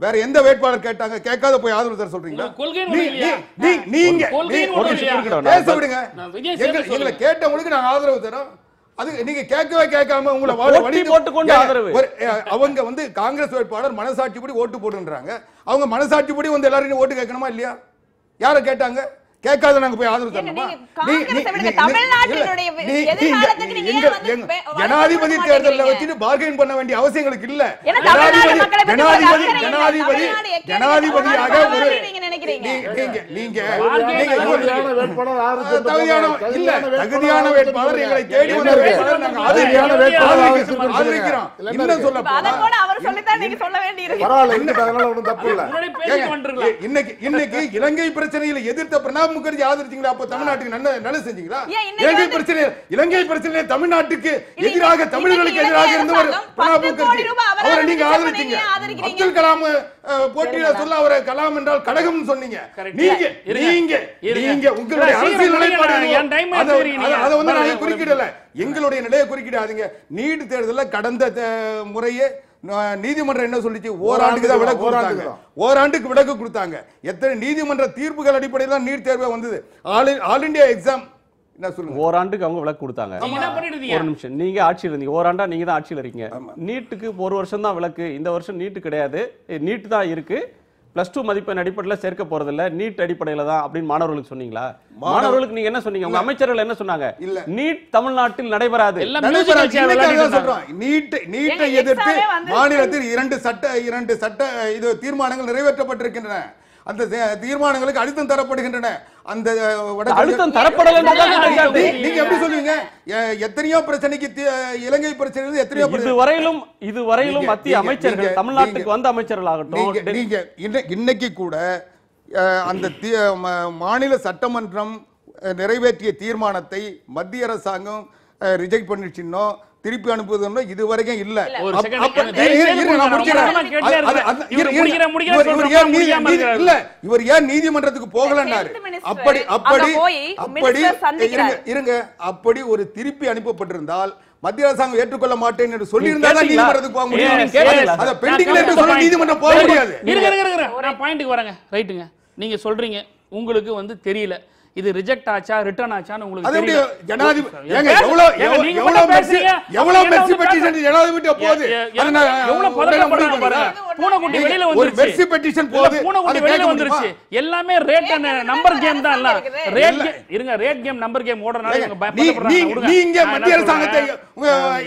வேற எந்த வேட்பாளர் கேட்டாங்க? கேட்காத போய் ஆதரவு தர சொல்றீங்களா? நீங்க பேச விடுங்க. எங்களை கேட்டவங்களுக்கு நாங்க ஆதரவு தரோம். அது நீங்க கேட்காம உங்களை அவங்க வந்து காங்கிரஸ் வேட்பாளர் மனசாட்சிப்படி ஓட்டு போடுன்றாங்க. அவங்க மனசாட்சிப்படி வந்து எல்லாரும் ஓட்டு கேட்கணுமா இல்லையா? யாரை கேட்டாங்க? கேட்காத நாங்க போய் ஆதரவு தரணுமா? ஜனாதிபதி தேர்தலில் வச்சுட்டு பார்கெயின் பண்ண வேண்டிய அவசியங்களுக்கு இல்ல. ஜனாதிபதியாக தகுதியான வேட்பாளர் எங்களை தேடி ஆதரிக்கிறோம். இன்னும் சொல்ல இன்னைக்கு இலங்கை பிரச்சனையில எதிர்த்த பிரணாப் முகர்ஜி ஆதரிச்சீங்களா? அப்ப தமிழ்நாட்டுக்கு நல்ல செஞ்சீங்களா? இலங்கை பிரச்சனை தமிழ்நாட்டுக்கு எதிராக, தமிழர்களுக்கு எதிராக இருந்தவர் பிரணாப் முகர்ஜி. அவரை நீங்க ஆதரிச்சீங்க. அப்துல் கலாம் போட்டியிட சொல்ல அவரை கலாம் என்றால் கடகம்னு சொன்னீங்க. நீங்க உங்களுடைய அரசியல் நிலைப்பாடு அதை வந்து நான் குறுக்கிடல, எங்களுடைய நிலையை குறுக்கிடாதீங்க. நீட் தேர்தலில் கடந்த முறையே நீதிமன்றம் என்ன சொல்லிச்சு? ஓராண்டுக்கு தான் விலக்கு கொடுத்தாங்க. ஓராண்டுக்கு விலக்கு கொடுத்தாங்க. எத்தனை நீதிமன்ற தீர்ப்புகள் அடிப்படையில் தான் நீட் தேர்வு வந்தது. ஆல் இந்தியா எக்ஸாம் என்ன சொல்லுங்க, ஓராண்டுக்கு அவங்க விலக்கு கொடுத்தாங்க. ஒரு நிமிஷம், நீங்க ஆட்சியில் இருந்தீங்க, ஓராண்டா நீங்க தான் ஆட்சியில் இருக்கீங்க. நீட்டுக்கு ஒரு வருஷம் தான் விலக்கு, இந்த வருஷம் நீட்டு கிடையாது, நீட் தான் இருக்கு, +2 மதிப்பெண் அடிப்படையில் சேர்க்க போறதில்ல, நீட் அடிப்படையில தான் அப்படின்னு மாணவர்களுக்கு சொன்னீங்களா? மாணவர்களுக்கு நீங்க என்ன சொன்னீங்க? உங்க அமைச்சர்கள் என்ன சொன்னாங்க? நீட் தமிழ்நாட்டில் நடைபெறாது. நீட்டை எதிர்த்து மாநிலத்தில் 2 சட்ட இது தீர்மானங்கள் நிறைவேற்றப்பட்டிருக்கின்றன. அந்த தீர்மானங்களுக்கு அழுத்தம் தரப்படுகின்றன. அந்த அழுத்தம் தரப்படல நீங்க எப்படி சொல்லுவீங்க? எத்தனையோ பிரச்சனைக்கு இலங்கை பிரச்சனை எத்தனையோ இதுவரையிலும் மத்திய அமைச்சர்கள் தமிழ்நாட்டுக்கு வந்த அமைச்சர்கள் ஆகட்டும், நீங்க இன்னைக்கு கூட அந்த மாநில சட்டமன்றம் நிறைவேற்றிய தீர்மானத்தை மத்திய அரசாங்கம் ரிஜெக்ட் பண்ணிடுச்சுன்னோ திருப்பி அனுப்புவதுன்னு இதுவரைக்கும் இல்ல. இவர் ஏன் நீதிமன்றத்துக்கு போகலன்னாரு. அப்படி ஒரு திருப்பி அனுப்பப்பட்டிருந்தால் மத்திய அரசாங்கம் ஏற்றுக்கொள்ள மாட்டேன் என்று சொல்லி இருந்தால் நீதிமன்றத்துக்கு போக முடியும். அத பெண்டிங்ல இருந்து சொல்ல நீதிமன்றம் போக முடியாது. நான் பாயிண்ட்க்கு வரேங்க. ரைட்டுங்க, நீங்க சொல்றீங்க உங்களுக்கு வந்து தெரியல இது ரிஜெக்ட் ஆச்சா ரிட்டர்ன் ஆச்சான்னு உங்களுக்கு தெரியல. ஜனாதிபதி ஏங்க எவ்வளவு மெர்சி பெட்டிஷன் ஜனாதிபதி போகுது, எவ்வளவு பதட்டப்படுறாங்க பாருங்க. பூனைக்குட்டி வெளியில வந்துருச்சு, ஒரு மெர்சி பெட்டிஷன் போகுது, பூனைக்குட்டி வெளியில வந்துருச்சு. எல்லாமே ரேட் அண்ட் நம்பர் கேம் தான். இல்ல ரேட் இருங்க, ரேட் கேம் நம்பர் கேம் ஓடுறனால இவங்க பயப்படுறாங்க. நீங்க மத்திய அரசாங்கத்தை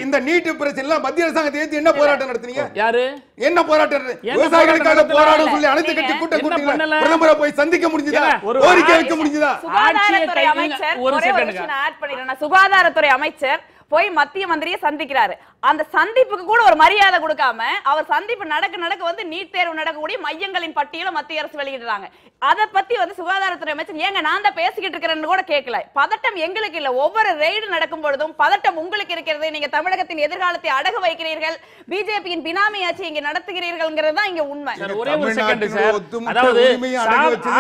இந்த நீட் பிரச்சனைல மத்திய அரசாங்கத்தை ஏத்தி என்ன போராட்டம் நடத்துனீங்க? யாரு என்ன போராட்டம்? விவசாயிகளுக்காக போராடும் சொல்லி அனைத்து கட்சி கூட்டம் கூட்டினீங்க. பிரதமரை போய் சந்திக்க முடிஞ்சதா? கோரிக்கை வைக்க முடிஞ்சதா? சுகாதாரத்துறை அமைச்சர் ஒரே ஒரு விஷயம் ஆட் பண்ணிடுறேன். சுகாதாரத்துறை அமைச்சர் போய் மத்திய மந்திரியை சந்திக்கிறாரு. அந்த சந்திப்புக்கு கூட ஒரு மரியாதை கொடுக்காம அவர் சந்திப்பு நடக்க வந்து நீட் தேர்வு நடக்கக்கூடிய மையங்களின் பட்டியலை மத்திய அரசு வெளியிடுறாங்க. அதை பத்தி வந்து சுகாதாரத்துறை அமைச்சர் ஏங்க நான் தான் பேசிக்கிட்டு இருக்கிறேன்னு கூட கேட்கல. பதட்டம் எங்களுக்கு இல்ல, ஒவ்வொரு ரெய்டு நடக்கும் பொழுதும் பதட்டம் உங்களுக்கு இருக்கிறது. நீங்க தமிழகத்தின் எதிர்காலத்தை அடகு வைக்கிறீர்கள், பிஜேபியின் பினாமி ஆட்சி இங்க நடத்துகிறீர்கள்ங்கிறது தான் இங்க உண்மை. ஒரே ஒரு செகண்ட் சார், அதாவது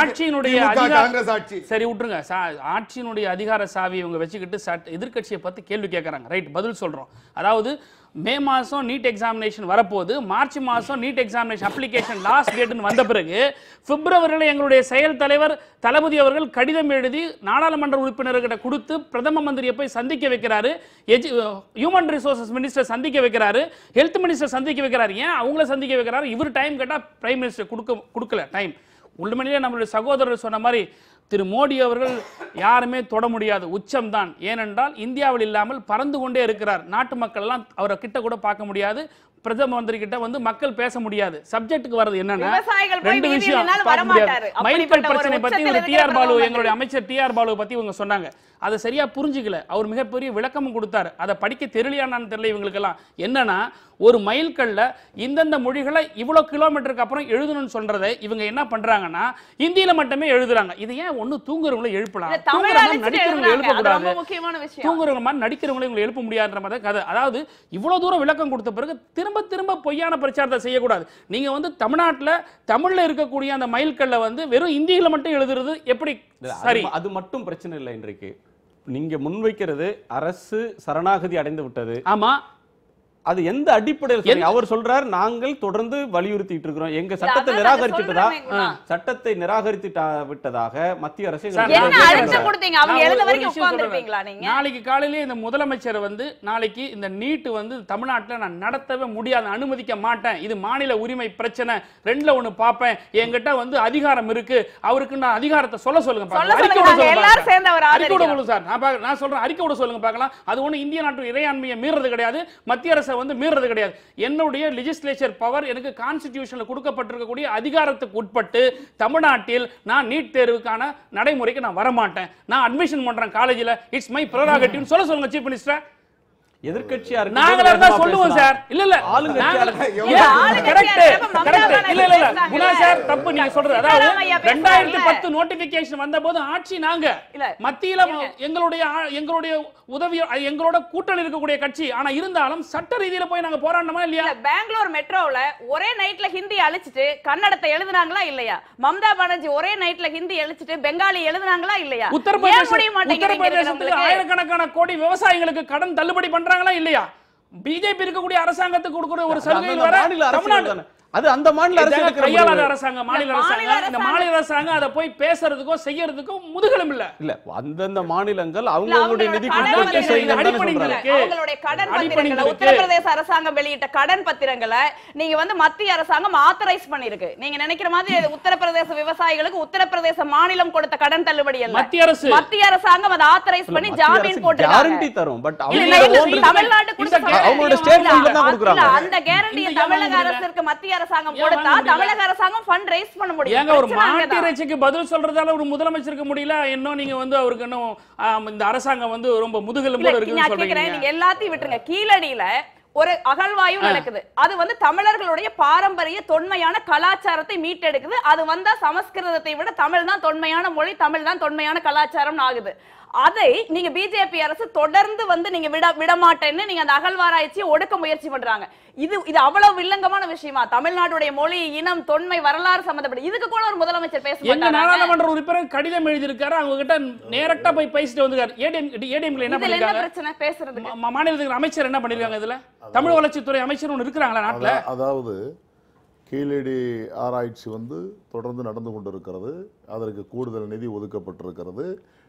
ஆட்சியினுடைய சரி விட்டுருங்க, ஆட்சியினுடைய அதிகார சாவி இவங்க வச்சுக்கிட்டு எதிர்க்கட்சியை பத்தி கேள்வி கேட்கறாங்க. ரைட், பதில் சொல்றோம். அதாவது மே மாசம் நீட் எக்ஸாமினேஷன் வரப்போகுது, மார்ச் மாசம் நீட் எக்ஸாமினேஷன் அப்ளிகேஷன் லாஸ்ட் டேட்னு வந்த பிறகு பிப்ரவரியில் எங்களுடைய செயல் தலைவர் தளபதி அவர்கள் கடிதம் எழுதி நாடாளுமன்ற உறுப்பினர்கிட்ட கொடுத்து பிரதம மந்திரியை போய் சந்திக்க வைக்கிறாரு, ஹியூமன் ரிசோர்சஸ் மினிஸ்டர் சந்திக்க வைக்கிறாரு, ஹெல்த் மினிஸ்டர் சந்திக்க வைக்கிறாரு. ஏன் அவங்கள சந்திக்க வைக்கிறாரு? இவர் டைம் கேட்டா பிரைம் மினிஸ்டர் கொடுக்கல டைம். உண்மையிலேயே நம்மளுடைய சகோதரர் சொன்ன மாதிரி திரு மோடி அவர்கள் யாருமே தொட முடியாது, உச்சம்தான். ஏனென்றால் இந்தியாவில் இல்லாமல் பறந்து கொண்டே இருக்கிறார். நாட்டு மக்கள் எல்லாம் அவரை கிட்ட கூட பார்க்க முடியாது, பிரதம மந்திரி கிட்ட வந்து மக்கள் பேச முடியாது. சப்ஜெக்ட்டுக்கு வரது என்னன்னா ரெண்டு விஷயம் பார்க்க முடியாது. மைல்கல் பிரச்சனை பத்தி இவங்க டிஆர் பாலு, எங்களுடைய அமைச்சர் டிஆர் பாலு பத்தி இவங்க சொன்னாங்க. அதை சரியா புரிஞ்சுக்கல. அவர் மிகப்பெரிய விளக்கமும் கொடுத்தாரு. அதை படிக்க தெரியலையான்னு தெரியல இவங்களுக்கு எல்லாம். என்னன்னா ஒரு மைல்கல்ல இந்தந்த மொழிகளை இவ்வளவு கிலோமீட்டருக்கு அப்புறம் எழுதணும்னு சொல்றதை இவங்க என்ன பண்றாங்கன்னா இந்தியில மட்டுமே எழுதுறாங்க. இது ஏன் ஒண்ணு தூங்குறவங்களை எழுப்பலாம், நடிக்கிறவங்களை எழுப்பக்கூடாது, தூங்குறவங்க மாதிரி நடிக்கிறவங்களை இவங்களை எழுப்ப முடியாதுன்ற மாதிரி கதை. அதாவது இவ்வளவு தூரம் விளக்கம் கொடுத்த பிறகு திரும்ப திரும்ப பொய்யான பிரச்சாரத்தை செய்யக்கூடாது. நீங்க வந்து தமிழ்நாட்டில் தமிழ்ல இருக்கக்கூடிய அந்த மைல்கல்ல வந்து வெறும் இந்தியில மட்டும் எழுதுறது எப்படி சரி? அது மட்டும் பிரச்சனை இல்லை. இன்றைக்கு நீங்க முன்வைக்கிறது அரசு சரணாகதி அடைந்து விட்டது. ஆமா, அது எந்த அடிப்படையில் அவர் சொல்றார்? நாங்கள் தொடர்ந்து வலியுறுத்திட்டு இருக்கிறோம், எங்க சட்டத்தை நிராகரிச்சுட்டதா, சட்டத்தை நிராகரித்து விட்டதாக மத்திய அரசு. நாளைக்கு காலையிலே இந்த முதலமைச்சர் வந்து நாளைக்கு இந்த நீட் வந்து தமிழ்நாட்டில் நான் நடத்தவே முடியாது, அனுமதிக்க மாட்டேன், இது மாநில உரிமை பிரச்சனை, 2ல 1 பார்ப்பேன், என்கிட்ட வந்து அதிகாரம் இருக்கு, அவருக்கு நான் அதிகாரத்தை சொல்ல சொல்லுங்க, நான் சொல்றேன் அறிக்கை விட சொல்லுங்க பார்க்கலாம். அது ஒண்ணு இந்திய நாட்டு இறையாண்மையை மீறது கிடையாது, மத்திய அரசு வந்து மீறது கிடையாது. என்னுடைய லெஜிஸ்லேச்சர் பவர் எனக்கு கான்ஸ்டிடியூஷன்ல கொடுக்கப்பட்டிருக்கக்கூடிய அதிகாரத்துக்கு உட்பட்டு தமிழ்நாட்டில் நான் நீட் தேர்வுக்கான நடைமுறைக்கு நான் வர மாட்டேன், நான் அட்மிஷன் பண்றேன் காலேஜில், இட்ஸ் மை ப்ரெரோகேட்டிவ் சொல்ல சொல்லுங்க சீஃப் மினிஸ்டர். எதிர்க்கட்சியா இருக்கு நாங்களா இருந்தா சொல்லுவோம் சார். இல்ல இல்ல ஆளுங்கட்சியா இருக்கு. கரெக்ட். இல்ல இல்ல இல்ல குணா சார் தப்பு நீங்க சொல்றது. அதாவது 2010 நோட்டிபிகேஷன் வந்தபோது ஆட்சி நாங்க மத்தியில எங்களுடைய உதவி எங்களோட கூட்டணி இருக்கக்கூடிய கட்சி. ஆனா இருந்தாலும் சட்ட ரீதியில போய் நாங்க போராடணுமா இல்லையா? பெங்களூர் மெட்ரோல ஒரே நைட்ல ஹிந்தி அழிச்சிட்டு கன்னடத்தை எழுதுனாங்களா இல்லையா? மம்தா பானர்ஜி ஒரே நைட்ல ஹிந்ி எழுதிட்டு பெங்காலி எழுதுனாங்களா இல்லையா? உத்தரப்பிரதேசத்துக்கு ஆயிரக்கணக்கான கோடி விவசாயிகளுக்கு கடன் தள்ளுபடி பண்றாங்களா இல்லையா? பிஜேபி இருக்கக்கூடிய அரசாங்கத்துக்கு கொடுக்கிற ஒரு சலுகையில் வர தமிழ்நாடு அது அந்த மாநில கையாளாத அரசாங்கம், மாநில அரசாங்கம். இந்த மாநில அரசாங்கம் அதை போய் பேசுறதுக்கோ செய்யறதுக்கும் முதுகலும் இல்ல. இல்ல அந்தந்த மாநிலங்கள் அவங்களுடைய நிதி அவங்களுடைய கடன் பத்திரங்களை உத்தரப்பிரதேச அரசாங்கம் வெளியிட்ட கடன் பத்திரங்களை நீங்க வந்து மத்திய அரசாங்கம் ஆத்தரைஸ் பண்ணிருக்கு. நீங்க நினைக்கிற மாதிரி உத்தரப்பிரதேச விவசாயிகளுக்கு உத்தரப்பிரதேச மாநிலம் கொடுத்த கடன் தள்ளுபடி அல்ல, மத்திய அரசாங்கம் அதை ஆத்தரைஸ் பண்ணி ஜாமீன் போட்டு கேரண்டி தரும். பட் தமிழ்நாட்டுக்கு அந்த கேரண்டியை தமிழக அரசுக்கு மத்திய அரசாங்கம் கொடுத்தா தமிழக அரசாங்கம் ஃபண்ட் ரைஸ் பண்ண முடியும். ஏங்க ஒரு மாட்டு இறைச்சிக்கு பதில் சொல்றதால ஒரு முதலமைச்சருக்கு முடியல, இன்னும் நீங்க வந்து அவருக்கு இன்னும் இந்த அரசாங்கம் வந்து ரொம்ப முதுகெலும்போட இருக்குன்னு சொல்றீங்க. நீங்க எல்லாத்தையும் விட்டுருங்க. கீழடியில ஒரு அகழ்வாய்வு நடக்குது. அது வந்து தமிழர்களுடைய பாரம்பரிய தொன்மையான கலாச்சாரத்தை மீட்டெடுக்குது. அது வந்தா சமஸ்கிருதத்தை விட தமிழ் தான் தொன்மையான மொழி, தமிழ் தான் தொன்மையான கலாச்சாரம் ஆகுது. அதை நீங்க பிஜேபி அரசு தொடர்ந்து வந்து நீங்க விடமாட்டேன்னு நீங்க அந்த அகழ்வாராய்ச்சியை ஒடுக்க முயற்சி பண்றாங்க. இது அவ்வளவு வில்லங்கமான விஷயமா? தமிழ்நாடுடைய மொழி, இனம், தொன்மை, வரலாறு சம்பந்தப்பட்ட இதுக்கு கூட ஒரு முதலமைச்சர் பேச மாட்டாங்க. எங்க நாடாளுமன்ற உறுப்பினர் கடிதம் எழுதி இருக்காரு, அவங்க கிட்ட டைரக்டா போய் பேசிட்டு வந்திருக்காரு. ஏடிஎம்ல என்ன பண்ணிருக்காங்க? பிரச்சனை பேசுறதுக்கு மாநிலத்துக்கு அமைச்சர் என்ன பண்ணிருக்காங்க? இதுல தமிழ் வளர்ச்சித்துறை அமைச்சர் ஒன்னு இருக்கிறாங்களா நாட்டுல? அதாவது கீழடி ஆராய்ச்சி வந்து தொடர்ந்து நடந்து கொண்டிருக்கிறது. அதற்கு கூடுதல் நிதி ஒதுக்கப்பட்டிருக்கிறது.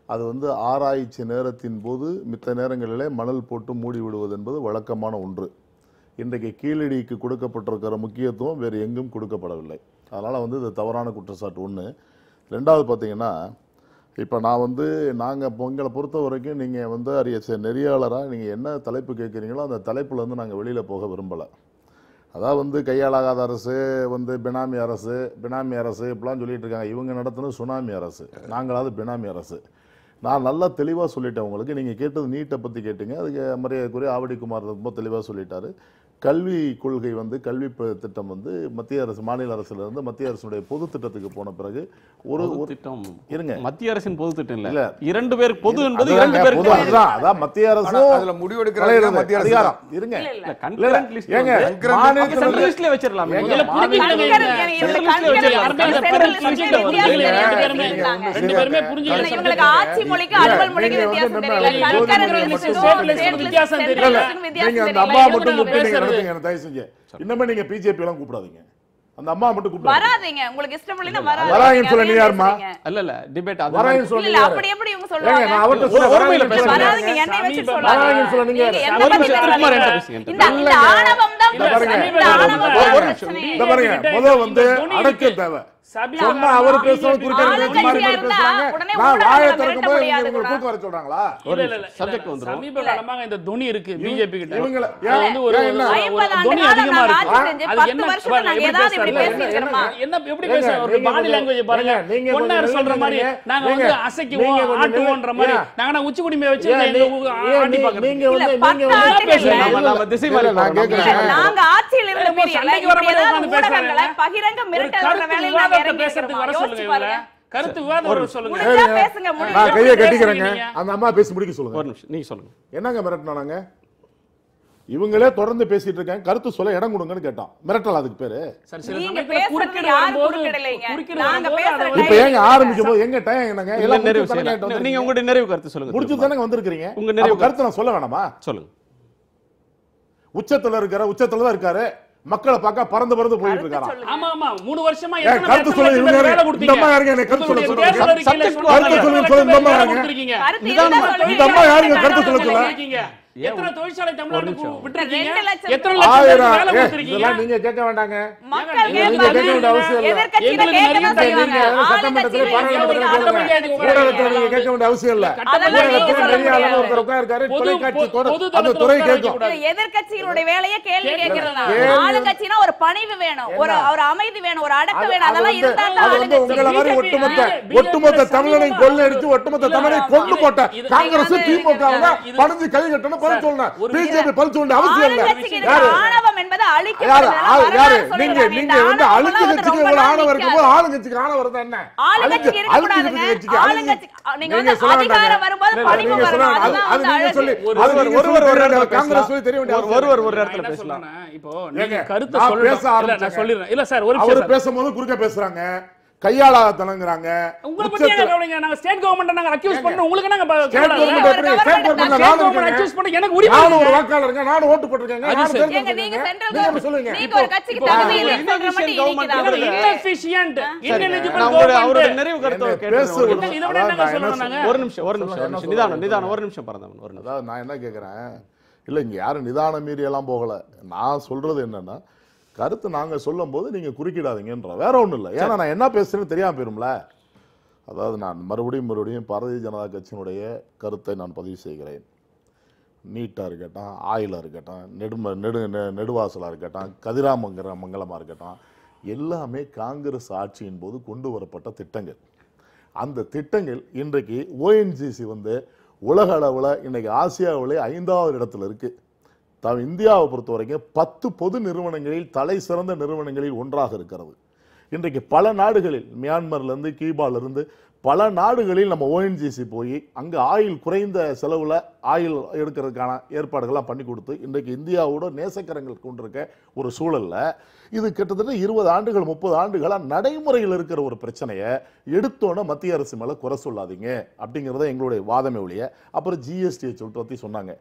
அது வந்து ஆராய்ச்சி நேரத்தின் போது மித்த நேரங்களிலே மணல் போட்டு மூடி விடுவது என்பது வழக்கமான ஒன்று. இன்றைக்கு கீழடிக்கு கொடுக்கப்பட்டிருக்கிற முக்கியத்துவம் வேறு எங்கும் கொடுக்கப்படவில்லை. அதனால் வந்து இது தவறான குற்றச்சாட்டு ஒன்று. ரெண்டாவது பார்த்தீங்கன்னா, இப்போ நான் வந்து எங்களை பொறுத்த வரைக்கும் நீங்கள் வந்து நெறியாளராக நீங்கள் என்ன தலைப்பு கேட்குறீங்களோ அந்த தலைப்புலேருந்து நாங்கள் வெளியில் போக விரும்பலை. அதாவது வந்து கையாளாகாத அரசு, வந்து பினாமி அரசு இப்படிலாம் சொல்லிட்டு இருக்காங்க. இவங்க நடத்துனது சுனாமி அரசு, நாங்களாவது பினாமி அரசு. நான் நல்லா தெளிவாக சொல்லிட்டேன் உங்களுக்கு. நீங்கள் கேட்டது நீட்டை பற்றி கேட்டீங்க, அதுக்கு மரியாதைக்குரிய ஆவடிக்குமார் ரொம்ப தெளிவாக சொல்லிட்டாரு. கல்வி கொள்கை வந்து கல்வி திட்டம் வந்து மத்திய அரசு மாநில அரசுல இருந்து மத்திய அரசுடைய பொது திட்டத்துக்கு போன பிறகு ஒரு திட்டம் இருங்க. மத்திய அரசின் பொது திட்டம் இல்ல, இரண்டு பேர் பொது என்பது இரண்டு பேருக்கு அதுதான். அதான் மத்திய அரசு அதுல முடிவு எடுக்கிற மத்திய அதிகாரம் இருங்க. கன்கரன்ட் லிஸ்ட் ஏங்க மாநில லிஸ்ட்ல வச்சிரலாம். ரெண்டு பேருமே புரிஞ்சுக்கல. இவங்களுக்கு ஆட்சி மொழிக்கு அலுவல் மொழிக்கு வித்தியாசம் தெரியல. கன்கரன்ட் லிஸ்ட் வித்தியாசம் தெரியல. நீங்க அந்த அம்மா மட்டும் கூப்பிட்டு தயவு செஞ்சு இன்னமே நீங்க பிஜேபி எல்லாம் கூப்பிடாதீங்க. அந்த அம்மா மட்டும் கூப்பிடாதீங்க. வராதீங்க. உங்களுக்கு இஷ்டம் இல்லனா வராதீங்க. வராதீங்க சொல்ல நீ யாருமா? இல்ல டிபேட் அது வராதீங்க சொல்ல. இல்ல அப்படி எப்படி இவங்க சொல்றாங்க? நான் அவர்ட்ட சொல்ல ஒருமையில பேசுறேன். வராதீங்க என்னை வச்சு சொல்றாங்க. வராதீங்க சொல்ல நீங்க இந்த ஆணவம் தான் இந்த பாருங்க முதல்ல வந்து அடக்க தேவை. சொன்னா அவர் பேசுறது குறுக்க மாதிரி பேசுறாங்க. நான் வாயை திறக்கும் போது இவங்க கூட்டு வர சொல்றாங்களா? இல்ல சப்ஜெக்ட் வந்துரும். சமீப காலமாக இந்த துணி இருக்கு பிஜேபி கிட்ட. இவங்க வந்து ஒரு துணி அதிகமா இருக்கு. அது என்ன நாங்க ஏதாவது இப்படி பேசிக்கிறோமா? என்ன எப்படி பேச ஒரு பாடி லாங்குவேஜ் பாருங்க. பொன்னார் சொல்ற மாதிரி நாங்க வந்து அசைக்குவோம் ஆட்டுவோம்ன்ற மாதிரி நாங்க உச்சிக்குடிமையை வச்சு ஆட்டி பார்க்கறோம். நீங்க வந்து பேசுறீங்க. நம்ம திசை மாதிரி நான் கேக்குறேன். நாங்க ஆட்சியில் இருந்த மீடியால ஊடகங்களை பகிரங்க மிரட்டல்ற வேலையில பேசுறதுக்கு வர சொல்லுங்க. கருத்து விவாதம் சொல்லுங்க. நான் கையை கட்டிக்கிறேங்க. அந்த அம்மா பேசி முடிக்க சொல்லுங்க. ஒரு நிமிஷம் நீங்க சொல்லுங்க. என்னங்க மிரட்டனாங்க? இவங்களே தொடர்ந்து பேசிட்டு இருக்காங்க. கருத்து சொல்ல இடம் கொடுங்கன்னு கேட்டான். மிரட்டல் அதுக்கு பேரு. இப்ப ஏங்க ஆரம்பிக்கும் போது எங்க டைம் என்னங்க? எல்லாம் நீங்க உங்களுடைய நிறைவு கருத்து சொல்லுங்க. முடிச்சு தானே வந்திருக்கீங்க. உங்க நிறைவு கருத்து நான் சொல்ல வேணாமா? சொல்லுங்க. உச்சத்துல தான் இருக்காரு. மக்களை பார்க்க பறந்து போயிட்டு இருக்காரு. ஆமா ஆமா 3 வருஷமா கருத்து சொல்ல இவங்க வேலை கொடுத்தீங்க. இந்த அம்மா யாருங்க எனக்கு கருத்து சொல்ல சொல்லுங்க. கருத்து சொல்ல இந்த அம்மா யாருங்க? இந்த அம்மா யாருங்க கருத்து சொல்ல சொல்லுங்க. எத்தனை தொழிற்சாலை தமிழ்நாட்டுக்கு விட்டுருக்கீங்க? 2 எத்தனை லட்சம் வேலை கொடுத்திருக்கீங்க? இதெல்லாம் நீங்க கேட்க வேண்டாங்க. மக்கள் கேட்க அவசியம் இல்ல. எதிர்க்கட்சியில கேட்க செய்வாங்க. சட்டமன்றத்துல பாராளுமன்றத்துல ஊடகத்துல கேட்க வேண்டிய அவசியம் இல்ல. ஊடகத்துல நிறைய அளவு ஒருத்தர் உட்கார்ந்திருக்காரு. தொலைக்காட்சி அந்த துறை கேட்கும். எதிர்க்கட்சிகளுடைய வேலையே கேள்வி கேட்கிறதா? ஆளுங்கட்சினா ஒரு பணிவு வேணும், ஒரு அமைதி வேணும், ஒரு அடக்க வேணும். அதெல்லாம் இருந்தா தான் ஆளுங்கட்சி. உங்கள மாதிரி ஒட்டுமொத்த தமிழனை கொள்ளையடிச்சு ஒட்டுமொத்த தமிழனை கொண்டு போட்ட காங்கிரஸ் திமுகவுல பணிஞ்சு கை கட்டணும். பதில் சொல்லணும். பிஜேபி பதில் சொல்ல அவசியம் இல்ல. ஆணவம் என்பது யாரு நீங்க வந்து ஆளுங்கட்சிக்கு இவ்வளவு ஆணவம் இருக்கும்போது ஆளுங்கட்சிக்கு ஆணவம் வருது என்ன? ஆளுங்கட்சிக்கு இருக்க கூடாதுங்க. நீங்க வந்து அதிகாரம் வரும்போது பணிவு வரணும். அது நீங்க சொல்லி காங்கிரஸ் சொல்லி தெரிய வேண்டிய ஒரு இடத்துல பேசலாம். இப்போ நீங்க கருத்து சொல்லுங்க. நான் சொல்லிறேன். இல்ல சார், ஒரு அவர் பேசும்போது குறுக்க பேசுறாங்க, கையாளாதனங்கறாங்க. உங்களை பத்தி என்ன கவலைங்க? நாங்க ஸ்டேட் கவர்மெண்ட்ட நாங்க அக்யூஸ் பண்ணோம். உங்களுக்கு நாங்க ஸ்டேட் கவர்மெண்ட் நானும் அக்யூஸ் பண்ண எனக்கு உரிமை நானும் ஒரு வாக்காளருங்க, நானும் ஓட்டு போட்டுருக்கேன். ஏங்க நீங்க சென்ட்ரல் கவர்மெண்ட் நீங்க ஒரு கட்சிக்கு தகுதி இல்லன்னு சொல்ற மட்டும் இன்னைக்கு inefficient ineligible அவரோட நிறைவு கருத்தை கேட்றேன். இத விட என்னங்க சொல்லணும் நாங்க? ஒரு நிமிஷம் நிதானம் ஒரு நிமிஷம் பரந்தவன். அதாவது நான் என்ன கேக்குறேன், இல்ல இங்க யாரும் நிதானம் மீறி எல்லாம் போகல. நான் சொல்றது என்னன்னா, கருத்து நாங்க சொல்லும் போது நீங்க குறுக்கிடாதீங்கன்ற, வேற ஒண்ணும் இல்லை. ஏன்னா நான் என்ன பேசுறேன்னு தெரியாம போயிரும்ல. அதாவது நான் மறுபடியும் பாரதிய ஜனதா கட்சியினுடைய கருத்தை நான் பதிவு செய்கிறேன். நீட்டா இருக்கட்டும், ஆயிலா இருக்கட்டும், நெடுவாசலா இருக்கட்டும், கதிராமங்கலமா இருக்கட்டும், எல்லாமே காங்கிரஸ் ஆட்சியின் போது கொண்டு வரப்பட்ட திட்டங்கள். அந்த திட்டங்கள் இன்றைக்கு ஓஎன்ஜிசி வந்து உலக அளவில் இன்னைக்கு ஆசியாவிலே 5வது இடத்துல இருக்கு. இந்தியாவை பொறுத்த வரைக்கும் 10 பொது நிறுவனங்களில் தலை சிறந்த நிறுவனங்களில் ஒன்றாக இருக்கிறது. இன்றைக்கு பல நாடுகளில், மியான்மர்லேருந்து கியூபாலிருந்து பல நாடுகளில் நம்ம ஓஎன்ஜிசி போய் அங்கே ஆயில் குறைந்த செலவில் ஆயில் எடுக்கிறதுக்கான ஏற்பாடுகள்லாம் பண்ணி கொடுத்து இன்றைக்கு இந்தியாவோட நேசக்கரங்கள் கொண்டிருக்க ஒரு சூழலில் இது கிட்டத்தட்ட 20 ஆண்டுகள் 30 ஆண்டுகளாக நடைமுறையில் இருக்கிற ஒரு பிரச்சனையை எடுத்தோன்னே மத்திய அரசு மேலே குறை சொல்லாதீங்க அப்படிங்கிறத எங்களுடைய வாதமே ஒழிய. அப்புறம் ஜிஎஸ்டியை பற்றி சொன்னாங்க.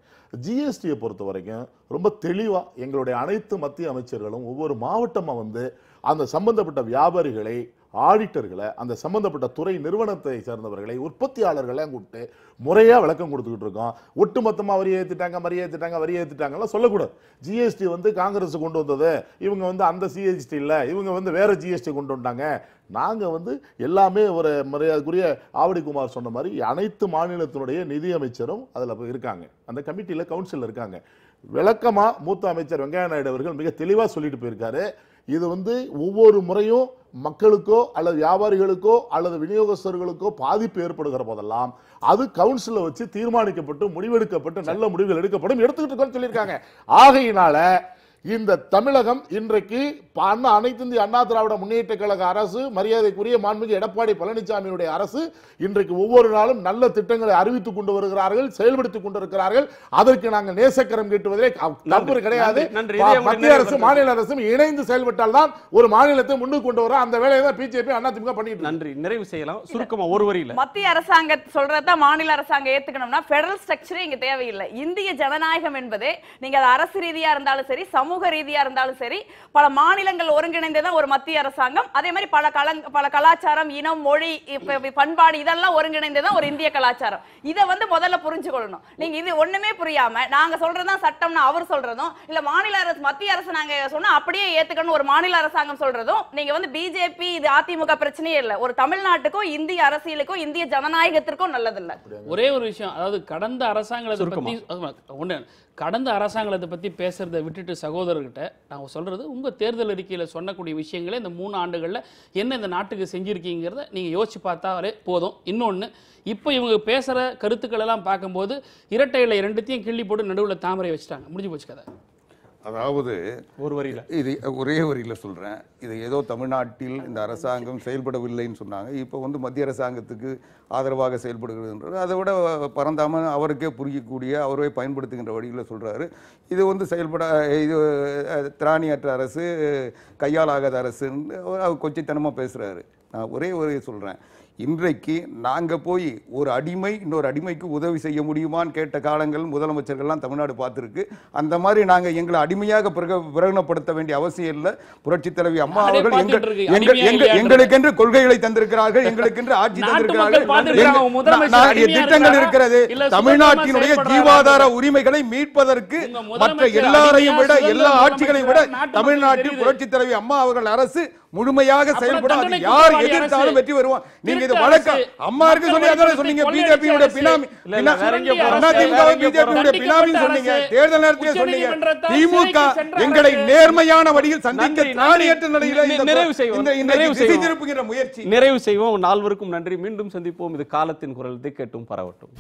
ஜிஎஸ்டியை பொறுத்த வரைக்கும் ரொம்ப தெளிவாக எங்களுடைய அனைத்து மத்திய அமைச்சர்களும் ஒவ்வொரு மாவட்டமாக வந்து அந்த சம்பந்தப்பட்ட வியாபாரிகளை, ஆடிட்டர்களை, அந்த சம்பந்தப்பட்ட துறை நிறுவனத்தை சேர்ந்தவர்களை, உற்பத்தியாளர்களை கூப்பிட்டு முறையாக விளக்கம் கொடுத்துக்கிட்டு இருக்கோம். ஒட்டுமொத்தமாக வரி ஏற்றிட்டாங்கலாம் சொல்லக்கூடாது. ஜிஎஸ்டி வந்து காங்கிரஸ் கொண்டு வந்தது, இவங்க வந்து அந்த சிஎஸ்டி இல்லை, இவங்க வந்து வேற ஜிஎஸ்டி கொண்டு வந்தாங்க. நாங்கள் வந்து எல்லாமே ஒரு மரியாதைக்குரிய ஆவடி குமார் சொன்ன மாதிரி அனைத்து மாநிலத்தினுடைய நிதி அமைச்சரும் அதில் இருக்காங்க, அந்த கமிட்டியில் கவுன்சிலில் இருக்காங்க. விளக்கமாக மூத்த அமைச்சர் வெங்கையா நாயுடு அவர்கள் மிக தெளிவாக சொல்லிட்டு போயிருக்காரு. இது வந்து ஒவ்வொரு முறையும் மக்களுக்கோ அல்லது வியாபாரிகளுக்கோ அல்லது விநியோகஸ்தர்களுக்கோ பாதிப்பு ஏற்படுகிற போதெல்லாம் அது கவுன்சில வச்சு தீர்மானிக்கப்பட்டு முடிவெடுக்கப்பட்டு நல்ல முடிவுகள் எடுக்கப்படும் எடுத்துக்கிட்டு சொல்லியிருக்காங்க. ஆகையினால இந்த தமிழகம் இன்றைக்கு அனைத்து இந்திய அண்ணா திராவிட முன்னேற்ற கழக அரசு, மரியாதைக்குரிய மாண்புமிகு எடப்பாடி பழனிசாமியுடைய அரசு இன்றைக்கு ஒவ்வொரு நாளும் நல்ல திட்டங்களை அறிவித்துக் கொண்டு வருகிறார்கள், செயல்படுத்திக் கொண்டிருக்கிறார்கள். அதற்கு நாங்கள் நேசக்கரம் கேட்டுவதிலே தப்பு கிடையாது. மத்திய அரசு மாநில அரசும் இணைந்து செயல்பட்டால் தான் ஒரு மாநிலத்தை முன்னுக்கு கொண்டு வர அந்த வேலையை தான் பிஜேபி அதிமுக பண்ணிட்டு. நன்றி, நிறைவு செய்யலாம். சுருக்கமா ஒரு வரியில மத்திய அரசாங்க சொல்றத மாநில அரசாங்கம் ஏத்துக்கணும்னா ஃபெடரல் ஸ்ட்ரக்சரே இங்க தேவையில்லை. இந்திய ஜனநாயகம் என்பது நீங்க அரசு ரீதியா இருந்தாலும் சரி, சமூக ரீதியா இருந்தாலும் சரி, பல மாநிலங்கள் ஒருங்கிணைந்ததான் ஒரு மத்திய அரசாங்கம். அதே மாதிரி பல கலாச்சாரம், இனம், மொழி, பண்பாடு இதெல்லாம் ஒருங்கிணைந்ததான் ஒரு இந்திய கலாச்சாரம். இதை வந்து முதல்ல புரிஞ்சுக்கொள்ளணும். நீங்க இது ஒண்ணுமே புரியாம நாங்க சொல்றதுதான் சட்டம்னு அவர் சொல்றதும், இல்ல மாநில அரசு மத்திய அரசு நாங்க சொன்னா அப்படியே ஏத்துக்கணும் ஒரு மாநில அரசாங்கம் சொல்றதும், நீங்க வந்து பிஜேபி இது அதிமுக பிரச்சனையே இல்ல, ஒரு தமிழ்நாட்டுக்கும் இந்திய அரசியலுக்கும் இந்திய ஜனநாயகத்திற்கும் நல்லதில்லை. ஒரே ஒரு விஷயம், அதாவது கடந்த அரசாங்கத்தை பத்தி பேசுறதை விட்டுட்டு சகோதரர்கிட்ட நாங்க சொல்றது, உங்க தேர்தல் அறிக்கையில சொன்னக்கூடிய விஷயங்களை இந்த 3 ஆண்டுகள்ல என்ன இந்த நாட்டுக்கு செஞ்சிருக்கீங்கிறத நீங்க யோசிச்சு பார்த்தாலே போதும். இன்னொன்னு, இப்போ இவங்க பேசுற கருத்துக்கள் எல்லாம் பார்க்கும்போது இரட்டை இலை ரெண்டுத்தையும் கிள்ளி போட்டு நடுவில் தாமரை வச்சுட்டாங்க, முடிஞ்சு போச்சு கதை. அதாவது ஒரு வரியில இது ஒரே வரியில் சொல்கிறேன். இது ஏதோ தமிழ்நாட்டில் இந்த அரசாங்கம் செயல்படவில்லைன்னு சொன்னாங்க. இப்போ வந்து மத்திய அரசாங்கத்துக்கு ஆதரவாக செயல்படுகிறதுன்றது அதை விட பரந்தாமல் அவருக்கே புரியக்கூடிய, அவரே பயன்படுத்துகின்ற வழியில் சொல்கிறாரு. இது வந்து இது திராணியற்ற அரசு, கையாலாகாத அரசுன்னு அவர் கொச்சைத்தனமாக பேசுகிறாரு. நான் ஒரே சொல்கிறேன், இன்றைக்கு நாங்கள் போய் ஒரு அடிமை இன்னொரு அடிமைக்கு உதவி செய்ய முடியுமான்னு கேட்ட காலங்கள் முதலமைச்சர்கள்லாம் தமிழ்நாடு பார்த்துருக்கு. அந்த மாதிரி நாங்கள் எங்களை அடிமையாக பிரகடனப்படுத்த வேண்டிய அவசியம் இல்லை. புரட்சி தலைவி அம்மா அவர்கள் எங்களுக்கென்று கொள்கைகளை தந்திருக்கிறார்கள், எங்களுக்கென்று ஆட்சி தந்திருக்கிறார்கள், திட்டங்கள் இருக்கிறது. தமிழ்நாட்டினுடைய ஜீவாதார உரிமைகளை மீட்பதற்கு மற்ற எல்லாரையும் விட, எல்லா ஆட்சிகளையும் விட தமிழ்நாட்டில் புரட்சி தலைவி அம்மா அவர்கள் அரசு முழுமையாக செயல்படும். அது யார் எதிர்த்தாலும் வெற்றி வருவான். நீங்க இது வழக்க அம்மா இருக்கு சொன்னீங்க, பிஜேபியோட பினாமி, பிஜேபியோட பினாமி சொன்னீங்க, தேர்தல் நேரத்திலே சொன்னீங்க. திமுக எங்களை நேர்மையான வழியில் சந்திக்க நாடியற்ற நிலையில நிறைவு செய்வோம். நால்வருக்கும் நன்றி. மீண்டும் சந்திப்போம். இது காலத்தின் குரல், திக்கெட்டும் பரவட்டும்.